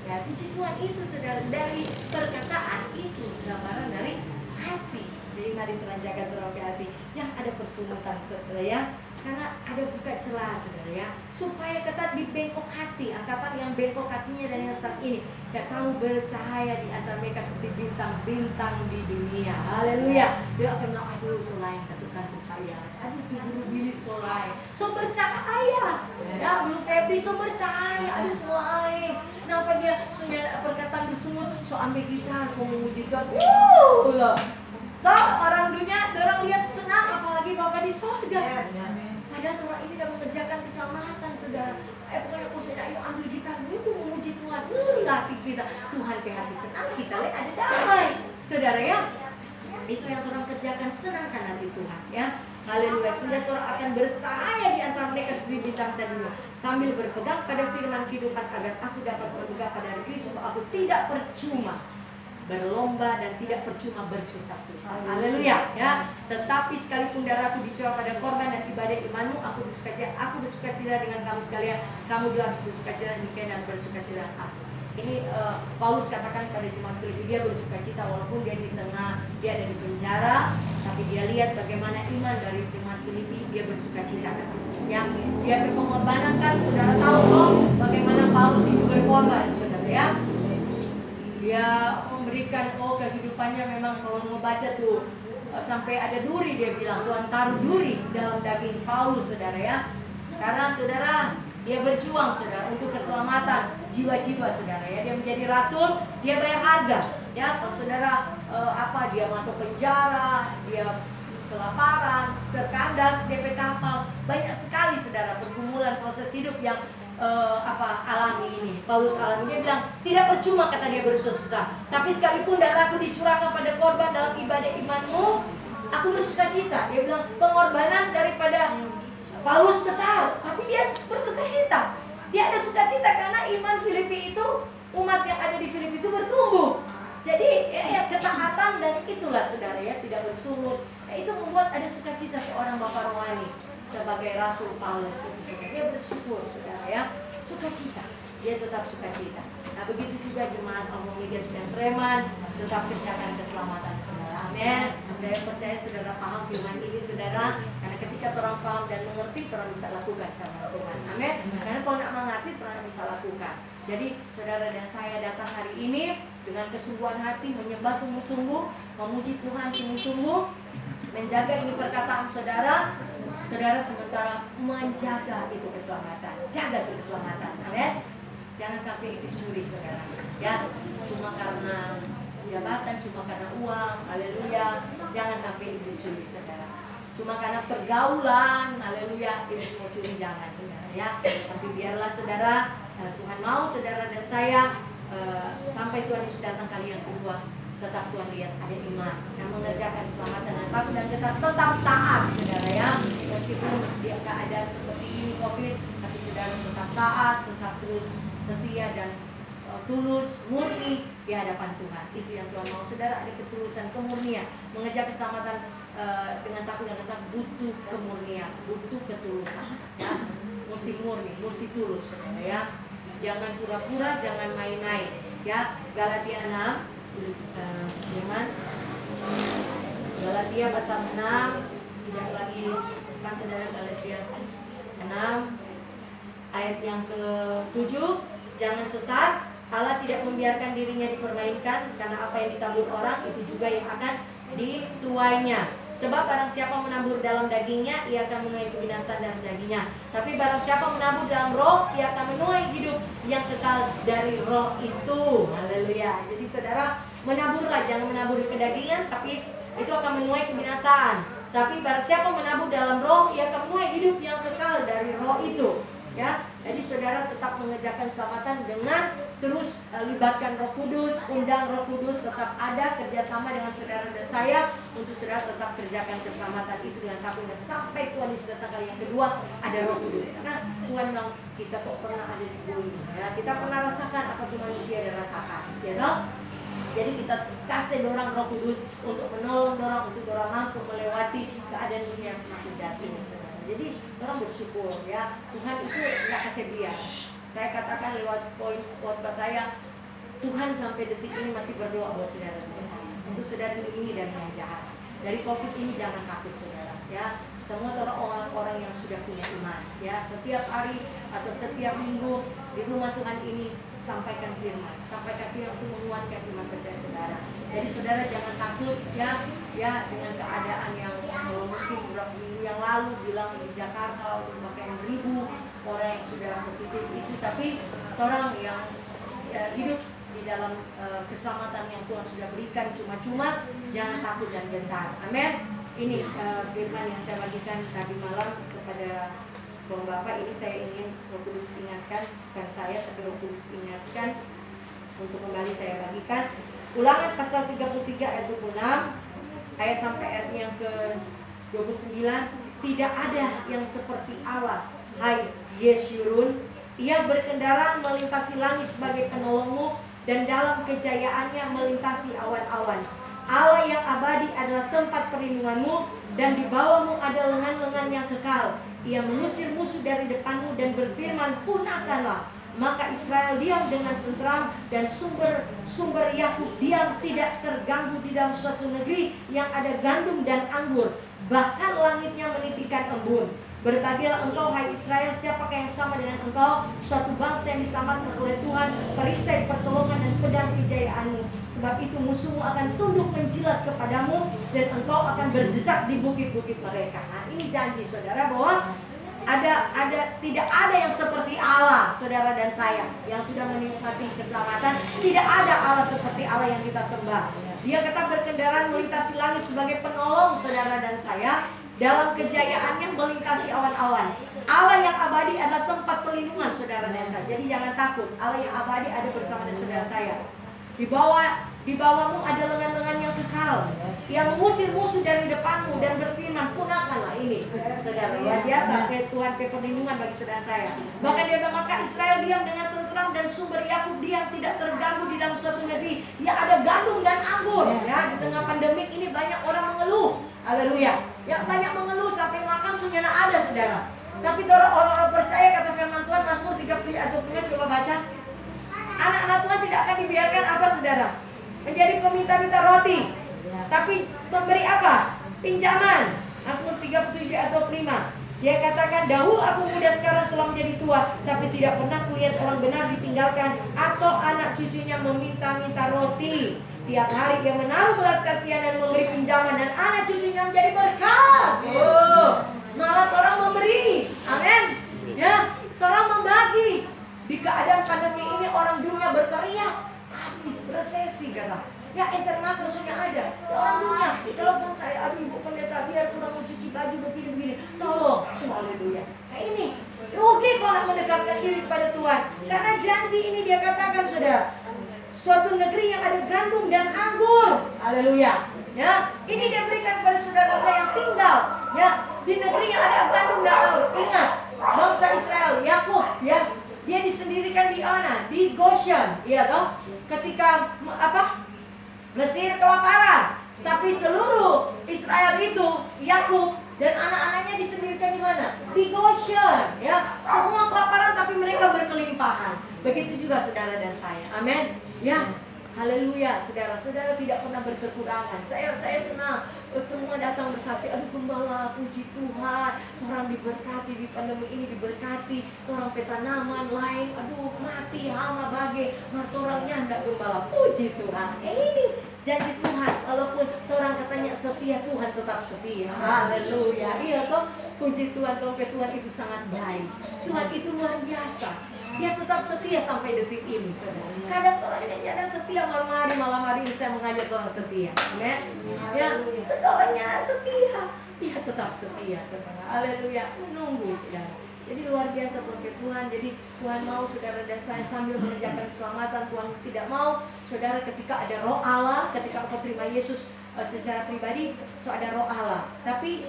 Ya puji Tuhan itu saudara, dari perkataan itu gambaran dari hati. Jadi mari kita jaga terang hati yang ada persungutan saudara ya. Karena ada buka celah saudara ya, supaya kita dibengkok hati, angkatan yang bengkok hatinya dan yang saat ini, ya kamu bercahaya di antara mereka seperti bintang-bintang di dunia. Haleluya. Dia akan bilang, aduh selain kantuk kaya, aduh guru Billy solai, so bercahaya. Ya belum Febri so bercahaya, aduh selain. Kenapa dia sunya perkataan bersungut, so ambil gitar, mau memuji Tuhan. Toh orang dunia, orang lihat senang, apalagi Bapak di sorga. Padahal orang ini sudah mengerjakan keselamatan, saudara. Pokoknya aku sudah ayo ambil gitar dulu, memuji Tuhan. Hati kita, Tuhan ke hati senang, kita lihat ada damai, saudara ya. Itu yang orang kerjakan, senangkan hati Tuhan ya. Haleluya. Sehingga orang akan bercahaya di antara mereka seperti bintang tadinya, sambil berpegang pada firman kehidupan, agar aku dapat berpegang pada hari Kristus, aku tidak percuma berlomba dan tidak percuma bersusah-susah. Haleluya ya. Tetapi sekalipun darahku dicurah pada korban dan ibadah imanmu, aku bersukacita dengan kamu sekalian. Kamu juga harus bersukacita demikian dan bersukacita aku. Ini Paulus katakan pada jemaat Filipi, dia bersukacita walaupun dia ada di penjara, tapi dia lihat bagaimana iman dari jemaat Filipi, dia bersukacita. Ya, dia berpengorbanan kan, saudara tahu loh bagaimana Paulus itu berkorban, saudara ya. Dia memberikan kehidupannya, memang kalau mau baca tuh sampai ada duri, dia bilang Tuhan taruh duri dalam daging Paulus, saudara ya. Karena saudara dia berjuang saudara untuk keselamatan jiwa-jiwa saudara ya. Dia menjadi rasul, dia bayar harga ya. Kalau saudara dia masuk penjara, dia kelaparan, terkandas, DP kapal, banyak sekali saudara pergumulan proses hidup yang alami ini. Paulus alami, dia bilang tidak percuma kata dia bersusah-susah, tapi sekalipun darahku dicurahkan pada korban dalam ibadah imanmu, aku bersukacita. Dia bilang pengorbanan daripada Paulus besar, tapi dia bersukacita. Dia ada sukacita karena iman Filipi itu, umat yang ada di Filipi itu bertumbuh. Jadi ketaatan, dan itulah saudara ya, tidak bersungut. Itu membuat ada sukacita seorang bapak rohani sebagai rasul Paulus itu, dia bersyukur saudara ya, sukacita, dia tetap sukacita. Nah begitu juga jemaat Almomigas dan Preman, tetap kerjakan keselamatan saudara. Amin. Saya percaya saudara paham firman ini saudara, karena ketika orang paham dan mengerti, orang bisa lakukan firman Tuhan. Amin. Karena kalau tidak mengerti, orang bisa lakukan. Jadi saudara dan saya datang hari ini dengan kesungguhan hati, menyembah sungguh-sungguh, memuji Tuhan sungguh-sungguh, menjaga ini perkataan saudara. Saudara sementara menjaga itu keselamatan, jaga itu keselamatan, amin. Jangan sampai iblis curi saudara, ya cuma karena jabatan, cuma karena uang, haleluya. Jangan sampai iblis curi saudara, cuma karena pergaulan, haleluya, iblis mau curi, jangan saudara ya. Tapi biarlah saudara, Tuhan mau saudara dan saya sampai Tuhan Yesus datang kali yang kedua, tetap Tuhan lihat ada iman yang mengerjakan keselamatan dan tetap taat saudara ya. Meskipun di keadaan seperti ini COVID, tapi saudara tetap taat, tetap terus setia dan tulus, murni di hadapan Tuhan. Itu yang Tuhan mau saudara, ada ketulusan, kemurnian. Mengejar keselamatan dengan takut dan tetap butuh kemurnian, butuh ketulusan ya. Mesti murni, mesti tulus saudara ya. Jangan pura-pura, jangan main-main ya. Galatia 6 Galatia pasal 6, tidak lagi pasal dalam Galatia 6 ayat yang ke-7. Jangan sesat, Allah tidak membiarkan dirinya dipermainkan, karena apa yang ditabur orang itu juga yang akan dituainya. Sebab barang siapa menabur dalam dagingnya, ia akan menuai kebinasaan dalam dagingnya. Tapi barang siapa menabur dalam roh, ia akan menuai hidup yang kekal dari roh itu. Haleluya. Jadi saudara, menaburlah, jangan menabur kedagingan, tapi itu akan menuai kebinasaan. Tapi barang siapa menabur dalam roh, ia akan menuai hidup yang kekal dari roh itu. Ya, jadi saudara tetap mengerjakan keselamatan dengan terus libatkan Roh Kudus, undang Roh Kudus, tetap ada kerjasama dengan saudara dan saya untuk saudara tetap kerjakan keselamatan itu dengan takut, dan sampai Tuhan Yesus datang kali yang kedua ada Roh Kudus. Karena Tuhan bilang kita kok pernah ada di bumi, ya, kita pernah rasakan apa itu manusia ada rasakan, ya toh? Jadi kita kasih dorang Roh Kudus untuk menolong dorang, untuk dorang mampu melewati keadaan dunia semasa jati, saudara. Jadi orang bersyukur ya, Tuhan itu nggak kasih biar. Saya katakan lewat poin saya, Tuhan sampai detik ini masih berdoa buat saudara dan saya, untuk saudara dilindungi dari yang jahat. dari COVID ini jangan takut saudara, ya. Semua orang-orang yang sudah punya iman, ya, setiap hari atau setiap minggu di rumah Tuhan ini sampaikan firman untuk menguatkan iman percaya saudara. Jadi saudara jangan takut, ya dengan keadaan yang mungkin beberapa minggu yang lalu bilang di Jakarta bahkan 1.000 orang yang sudah positif itu, tapi orang yang hidup di dalam keselamatan yang Tuhan sudah berikan cuma-cuma, jangan takut dan gentar. Amin. Ini firman yang saya bagikan tadi malam kepada Bang Bapak. Ini saya ingin Roh Kudus ingatkan, bukan saya tapi Roh Kudus ingatkan untuk kembali saya bagikan. Ulangan pasal 33 ayat 26 ayat sampai ayat yang ke-29. Tidak ada yang seperti Allah, hai Yeshurun. Ia berkendaraan melintasi langit sebagai penolongmu, dan dalam kejayaannya melintasi awan-awan. Allah yang abadi adalah tempat perlindunganmu, dan di bawahmu ada lengan-lengan yang kekal. Ia mengusir musuh dari depanmu dan berfirman, punahkanlah. Maka Israel diam dengan tentram, dan sumber Yakub diam tidak terganggu di dalam suatu negeri yang ada gandum dan anggur, bahkan langitnya menitikan embun. Berbahagialah engkau, hai Israel, siapakah yang sama dengan engkau, suatu bangsa yang diselamatkan oleh Tuhan, perisai pertolongan dan pedang kejayaanmu. Sebab itu musuhmu akan tunduk menjilat kepadamu, dan engkau akan berjejak di bukit-bukit mereka. Nah, ini janji saudara bahwa tidak ada yang seperti Allah, saudara dan saya yang sudah menikmati keselamatan. Tidak ada Allah seperti Allah yang kita sembah. Dia tetap berkendaraan melintasi langit sebagai penolong saudara dan saya. Dalam kejayaannya melintasi awan-awan. Allah yang abadi adalah tempat perlindungan saudara dan saya. Jadi jangan takut. Allah yang abadi ada bersama dengan saudara saya. Di bawahmu ada lengan-lengan yang kekal. Yang mengusir musuh dari depanmu dan berfirman, punahkanlah. Ini saudara, luar biasa. Tuhan perlindungan bagi saudara saya. Bahkan dia bilang, maka Israel diam dengan tentram, dan sumber Yakub diam tidak terganggu di dalam suatu negeri yang ada gandum dan anggur. Ya, di tengah pandemik ini banyak orang mengeluh. Haleluya. Ya, banyak mengeluh sampai makan sunyana ada saudara. Tapi orang-orang percaya kata firman Tuhan Mazmur 37 ayat 25, coba baca. Anak-anak Tuhan tidak akan dibiarkan apa saudara? Menjadi peminta-minta roti. Tapi memberi apa? Pinjaman. Mazmur 37 ayat 25. Dia katakan, dahulu aku muda, sekarang telah menjadi tua, tapi tidak pernah kulihat orang benar ditinggalkan atau anak cucunya meminta-minta roti. Tiap hari dia menaruh belas kasihan dan memberi pinjaman, dan anak cucunya menjadi berkat. Malah orang memberi. Amin. Ya, orang membagi. Di keadaan pandemi ini orang dunia berteriak, habis resesi kata. Ya, internet maksudnya ada. Orang dunia telepon saya, aduh ibu pendeta, biar kurang mencuci baju begini-begini. Tolong. Haleluya. Nah ini rugi kalau nak mendekatkan diri kepada Tuhan. Karena janji ini dia katakan saudara, suatu negeri yang ada gandum dan anggur. Haleluya. Ya, ini dia berikan kepada saudara saya yang tinggal ya di negeri yang ada gandum dan anggur. Ingat, bangsa Israel, Yakub ya, dia disendirikan di mana? Di Goshen, ya toh? Ketika Mesir kelaparan, tapi seluruh Israel itu, Yakub dan anak-anaknya disendirikan di mana? Di Goshen, ya. Semua kelaparan tapi mereka berkelimpahan. Begitu juga saudara dan saya. Amin. Ya. Haleluya, saudara-saudara tidak pernah berkekurangan. Saya senang semua datang bersaksi. Aduh gembala, puji Tuhan, orang diberkati di pandemi ini, diberkati. Orang petanaman lain, aduh mati hama bagai, orangnya enggak gembala. Puji Tuhan. Ini janji Tuhan, walaupun orang katanya setia, Tuhan tetap setia. Haleluya. Iya toh, puji Tuhan, Tuhan itu sangat baik. Tuhan itu luar biasa. Dia tetap setia sampai detik ini, saudara. Kadang orangnya jangan setia, malam hari ini saya mengajak orang setia. Amin. Ya, orangnya setia. Dia tetap setia, saudara. Haleluya. Menunggu, saudara. Jadi luar biasa berkat Tuhan. Jadi Tuhan mau saudara dan saya sambil mengerjakan keselamatan. Tuhan tidak mau saudara ketika ada roh Allah, ketika engkau terima Yesus secara pribadi, so ada roh Allah. Tapi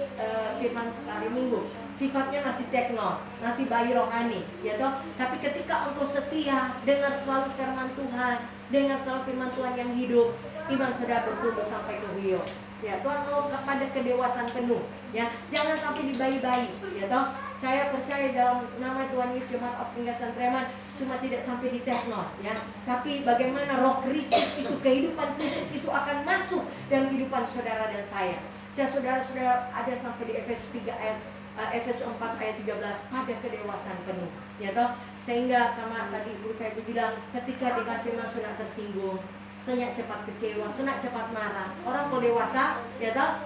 firman hari Minggu sifatnya masih tekno, masih bayi rohani, ya toh. Tapi ketika engkau setia, dengar selalu firman Tuhan, dengar selalu firman Tuhan yang hidup, iman saudara bertumbuh sampai ke Hios. Ya, Tuhan mau kepada kedewasaan penuh, ya. Jangan sampai di bayi-bayi, ya toh. Saya percaya dalam nama Tuhan Yesus Jemaat Optingga Santreman cuma tidak sampai di tekno, ya. Tapi bagaimana roh Kristus itu, kehidupan Kristus itu akan masuk dalam kehidupan saudara dan saya. Saudara-saudara ada sampai di Efesus 4 ayat 13, pada kedewasaan penuh, ya toh. Sehingga sama tadi Ibu Feby bilang, ketika dengan firman sudah tersinggung, sudah cepat kecewa, sudah cepat marah. Orang kalau dewasa, ya toh,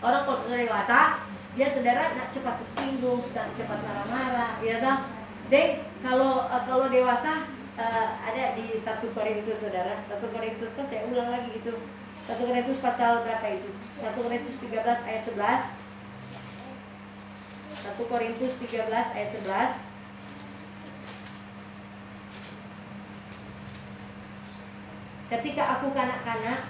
orang kalau sudah dewasa, dia saudara nak cepat tersinggung, sudah cepat marah-marah, ya toh. Dan kalau dewasa ada di 1 Korintus saudara, 1 Korintus tuh saya ulang lagi itu. 1 Korintus pasal berapa itu? 1 Korintus 13 ayat 11. 1 Korintus 13 ayat 11. Ketika aku kanak-kanak,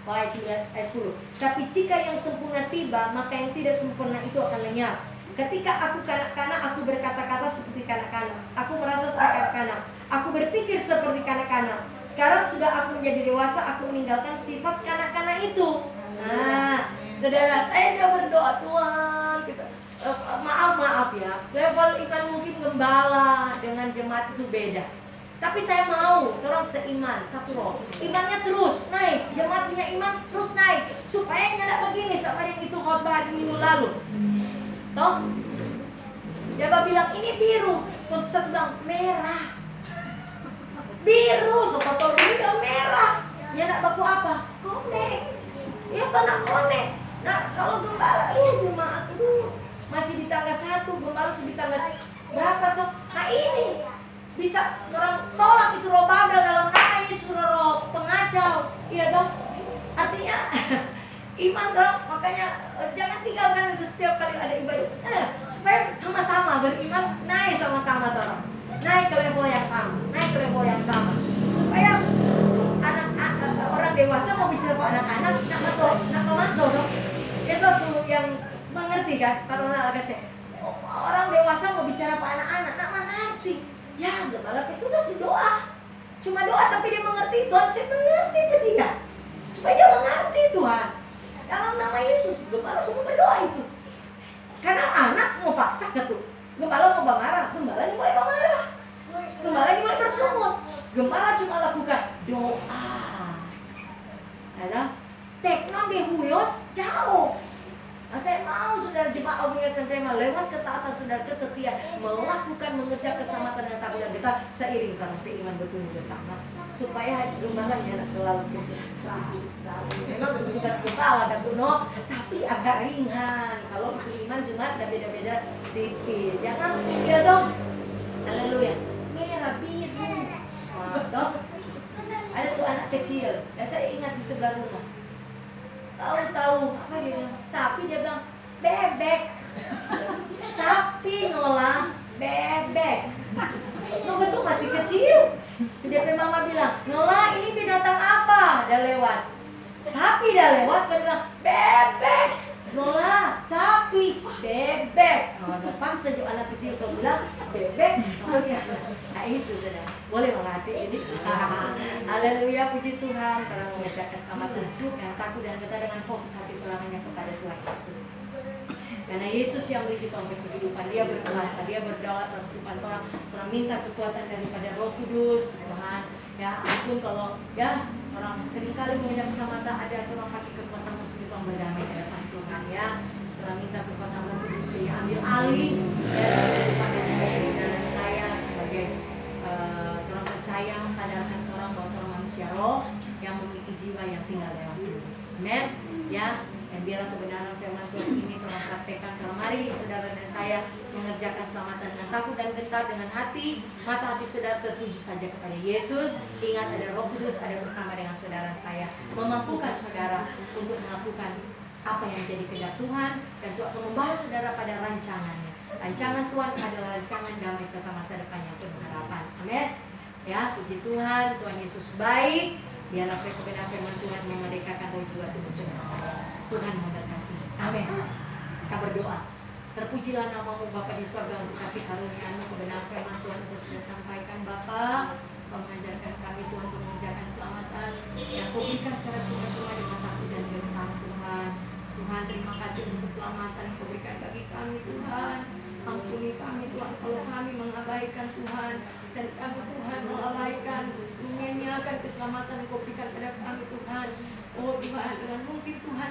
ayat 10. Tapi jika yang sempurna tiba, maka yang tidak sempurna itu akan lenyap. Ketika aku kanak-kanak, aku berkata-kata seperti kanak-kanak. Aku merasa seperti kanak-kanak. Aku berpikir seperti kanak-kanak. Sekarang sudah aku menjadi dewasa, aku meninggalkan sifat kanak-kanak itu. Nah, saudara, saya juga berdoa, Tuhan, kita, maaf ya, level iman mungkin gembala dengan jemaat itu beda. Tapi saya mau, orang seiman, satu roh. Imannya terus naik, jemaat punya iman terus naik. Supaya nggak begini sama yang itu khotbah minggu lalu. Toh? Dia bilang ini biru, terus saya bilang merah. Biru, soto juga merah. Ya nak baku apa? Konek. Ya nak konek. Nah kalau gembala, jemaat itu masih di tangga 1, gembala sudah di tangga berapa tuh? Nah ini bisa orang tolak itu roh bandel dalam nama Yesus, roh pengacau. Iya dong. Artinya iman dong. Makanya jangan tinggalkan itu setiap kali ada ibadah. Supaya sama-sama beriman, naik sama-sama tolong. Naik ke level yang sama, naik ke level yang sama. Supaya anak-anak orang dewasa mau bicara ke anak-anak, nak masuk dong. Itu tuh yang mengerti kan? Kalau nak kasih orang dewasa mau bicara ke anak-anak, nak mengerti. Ya, gembala Petrus doa. Cuma doa sampai dia mengerti. Tuhan, saya mengerti ke dia. Supaya dia mengerti Tuhan. Dalam nama Yesus, gembala semua berdoa itu. Karena anak mau paksa ke tuh. Gembala mau marah, gembala ini mulai marah. Gembala ini mulai bersungut. Gembala cuma lakukan doa. Ada? Teknon dihuyos jauh. Nah, saya mau saudara jemaat Audiens Tema lewat ketaatan saudara kesetia melakukan mengerjakan keselamatan dan takut dan kita seiring karena iman bertumbuh bersama supaya gembala jangan terlalu kerasa. Memang tugas kepala kan Tuno, tapi agak ringan. Kalau itu iman cuma ada beda-beda tipis. Jangan ya dong. Haleluya. Merah biru. Dong. Ada tuh anak kecil. Dan saya ingat di sebelah rumah. Tahu apa dia bilang? Sapi, dia bilang bebek. Sapi Nola, bebek. Nola tuh masih kecil. Dia mama bilang, Nola ini binatang apa? Dah lewat. Sapi dah lewat, dia bilang bebek. Nola, sapi, bebek. Depan sejuk anak kecil so bilang bebek. Oh iya. Nah itu sudah. Boleh mengerti ini. Haleluya, puji Tuhan. Karena mengajak keselamatan yang takut dan kita dengan fokus hati ulamanya kepada Tuhan Yesus. Karena Yesus yang beri kita untuk kehidupan, Dia berkuasa, Dia berdaulat atas kehidupan orang. Orang minta kekuatan daripada Roh Kudus, Tuhan. Ya, ampun kalau ya orang seringkali mengajak keselamatan ada orang pakai kekuatan musuh itu berdamai ke depan Tuhan ya. Orang minta kekuatan Roh Kudus yang ambil alih dari kehidupan dan saudara saya sebagai orang percaya sadarkan orang bahwa orang manusia roh yang memiliki jiwa yang tinggal dalam tubuh. Amen. Ya. Dan biarlah kebenaran firman Tuhan ini Tuhan praktekkan. Kalau mari saudara dan saya mengerjakan keselamatan dengan takut dan gentar dengan hati, mata hati saudara tertuju saja kepada Yesus. Ingat ada Roh Kudus ada bersama dengan saudara saya, memampukan saudara untuk melakukan apa yang jadi kehendak Tuhan dan Tuhan akan membawa saudara pada rancangannya. Rancangan Tuhan adalah rancangan damai serta masa depan yang penuh harapan. Amin. Ya, puji Tuhan, Tuhan Yesus baik. Biarlah kebenaran firman Tuhan memerdekakan roh jiwa tubuh saudara saya. Tuhan memberkati. Amin. Kita berdoa. Terpujilah namamu Bapa di surga untuk kasih karunia-Mu kebenaran firman Tuhan terus sudah sampaikan Bapa. Kau mengajarkan kami Tuhan untuk mengerjakan keselamatan yang Kau berikan secara cuma-cuma dengan takut dan gentar Tuhan. Tuhan terima kasih untuk keselamatan yang Kau berikan bagi kami Tuhan. Ampuni kami Tuhan kalau kami mengabaikan Tuhan dan kami Tuhan melalaikan menyanyiakan keselamatan yang Kau berikan pada kami Tuhan. Oh Tuhan, dengan mungkin Tuhan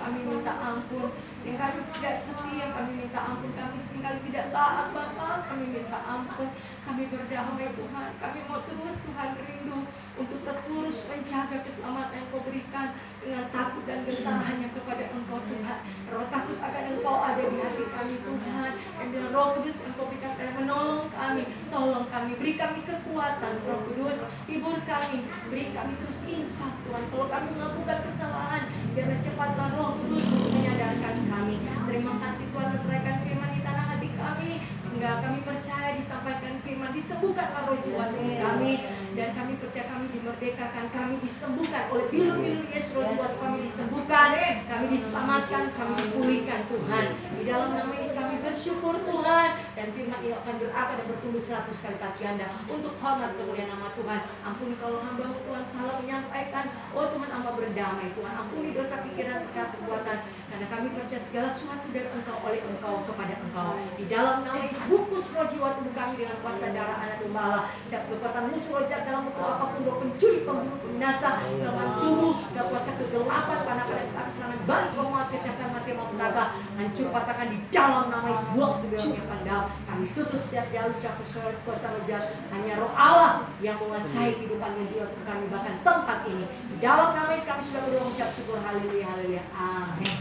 kami minta ampun. Seringkali tidak setia, kami minta ampun. Kami seringkali tidak taat Bapa, kami minta ampun. Kami berdamai Tuhan, kami mau terus Tuhan rindu untuk terus menjaga keselamatan yang Kau berikan dengan takut dan gentar hanya kepada Engkau Tuhan. Roh takut akan Engkau ada di hati kami Tuhan, dan dengan Roh Kudus Engkau berikan dan menolong kami. Tolong kami, beri kami kekuatan Roh Kudus, hibur kami, beri kami terus insaf Tuhan. Kalau kami melakukan kesalahan, biarlah cepatlah Roh Kudus untuk menyadarkan kami. Terima kasih Tuhan, meteraikan firman di tanah hati kami, sehingga kami percaya disampaikan firman, disembuhkanlah roh jiwa tubuh kami, dan kami percaya kami dimerdekakan, kami disembuhkan oleh pilu-pilu Yesus, roh jiwa kami disembuhkan, kami diselamatkan, kami dipulihkan Tuhan. Di dalam nama Yesus kami bersyukur Tuhan, dan firman ini akan berakar dan bertumbuh 100 kali lipat ganda untuk hormat kemuliaan nama Tuhan. Ampuni kalau hamba-Mu Tuhan salah menyampaikan, oh Tuhan hamba berdamai Tuhan, ampuni dosa pikiran, perkata, perbuatan, karena kami percaya segala sesuatu dari Engkau, oleh Engkau, kepada Engkau. Di dalam nama Yesus, bungkus roh jiwa tubuh kami dengan kuasa darah anak domba Allah. Siap kekuatan musuh roh jahat dalam bentuk apapun, roh pencuri, pembunuh, binasa, kelemahan tubuh, segala kuasa kegelapan, panah-panah, api serangan, balik, pemuat, kecelakaan, mati, maupun taka, hancur, patahkan di dalam nama Yesus. Buang tubuh yang pandang. Kami tutup setiap jalur cakup kuasa roh jahat. Hanya roh Allah yang menguasai kehidupan dan jiwa tubuh kami, bahkan tempat ini. Di dalam nama Yesus kami sudah berdoa mengucap syukur. Haleluya, haleluya, amin.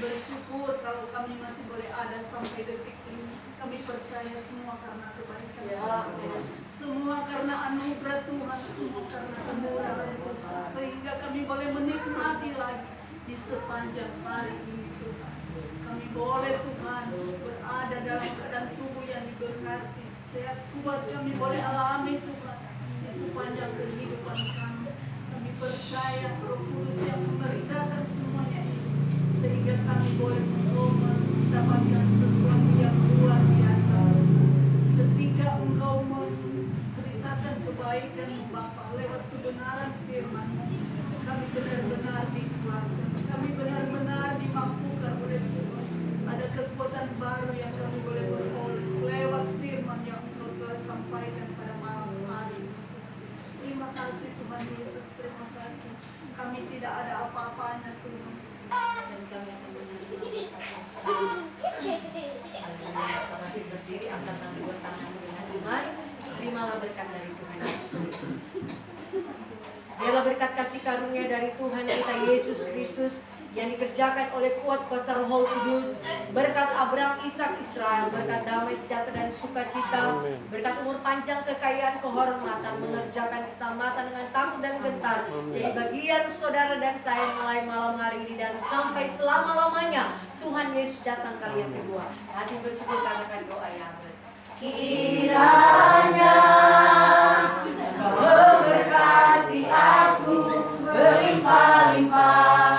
bersyukur kalau kami masih boleh ada sampai detik ini. Kami percaya semua karena kebaikan Tuhan. Semua karena anugerah Tuhan, semua karena kemurahan Tuhan. Sehingga kami boleh menikmati lagi di sepanjang hari ini Tuhan. Kami boleh Tuhan berada dalam keadaan tubuh yang diberkati, sehat kuat kami boleh alami Tuhan di sepanjang kehidupan kami. Kami percaya Roh Kudus yang mengerjakan semuanya ini, sehingga kami boleh mendapatkan sesuatu yang luar biasa. Ketika Engkau menceritakan kebaikan Bapa lewat kebenaran firman, kami benar-benar dikuatkan, kami benar-benar dimampukan oleh Tuhan. Ada kekuatan baru yang kami boleh beroleh lewat firman yang Engkau telah sampaikan pada malam hari. Terima kasih Tuhan Yesus, terima kasih. Kami tidak ada apa-apanya Tuhan, dan kami akan menerima Mari berdiri, angkat kedua tangan dengan iman. Terimalah berkat dari Tuhan Yesus Kristus. Biarlah berkat kasih karunia dari Tuhan kita Yesus Kristus yang dikerjakan oleh kuat kuasa Roh Kudus, berkat Abraham, Ishak, Israel, berkat damai sejahtera dan sukacita, berkat umur panjang, kekayaan, kehormatan, mengerjakan keselamatan dengan takut dan gentar, jadi bagian saudara dan saya mulai malam hari ini dan sampai selama-lamanya. Tuhan Yesus datang kali yang kedua. Hati bersyukur karena doa yang kiranya Engkau memberkati aku berlimpah-limpah.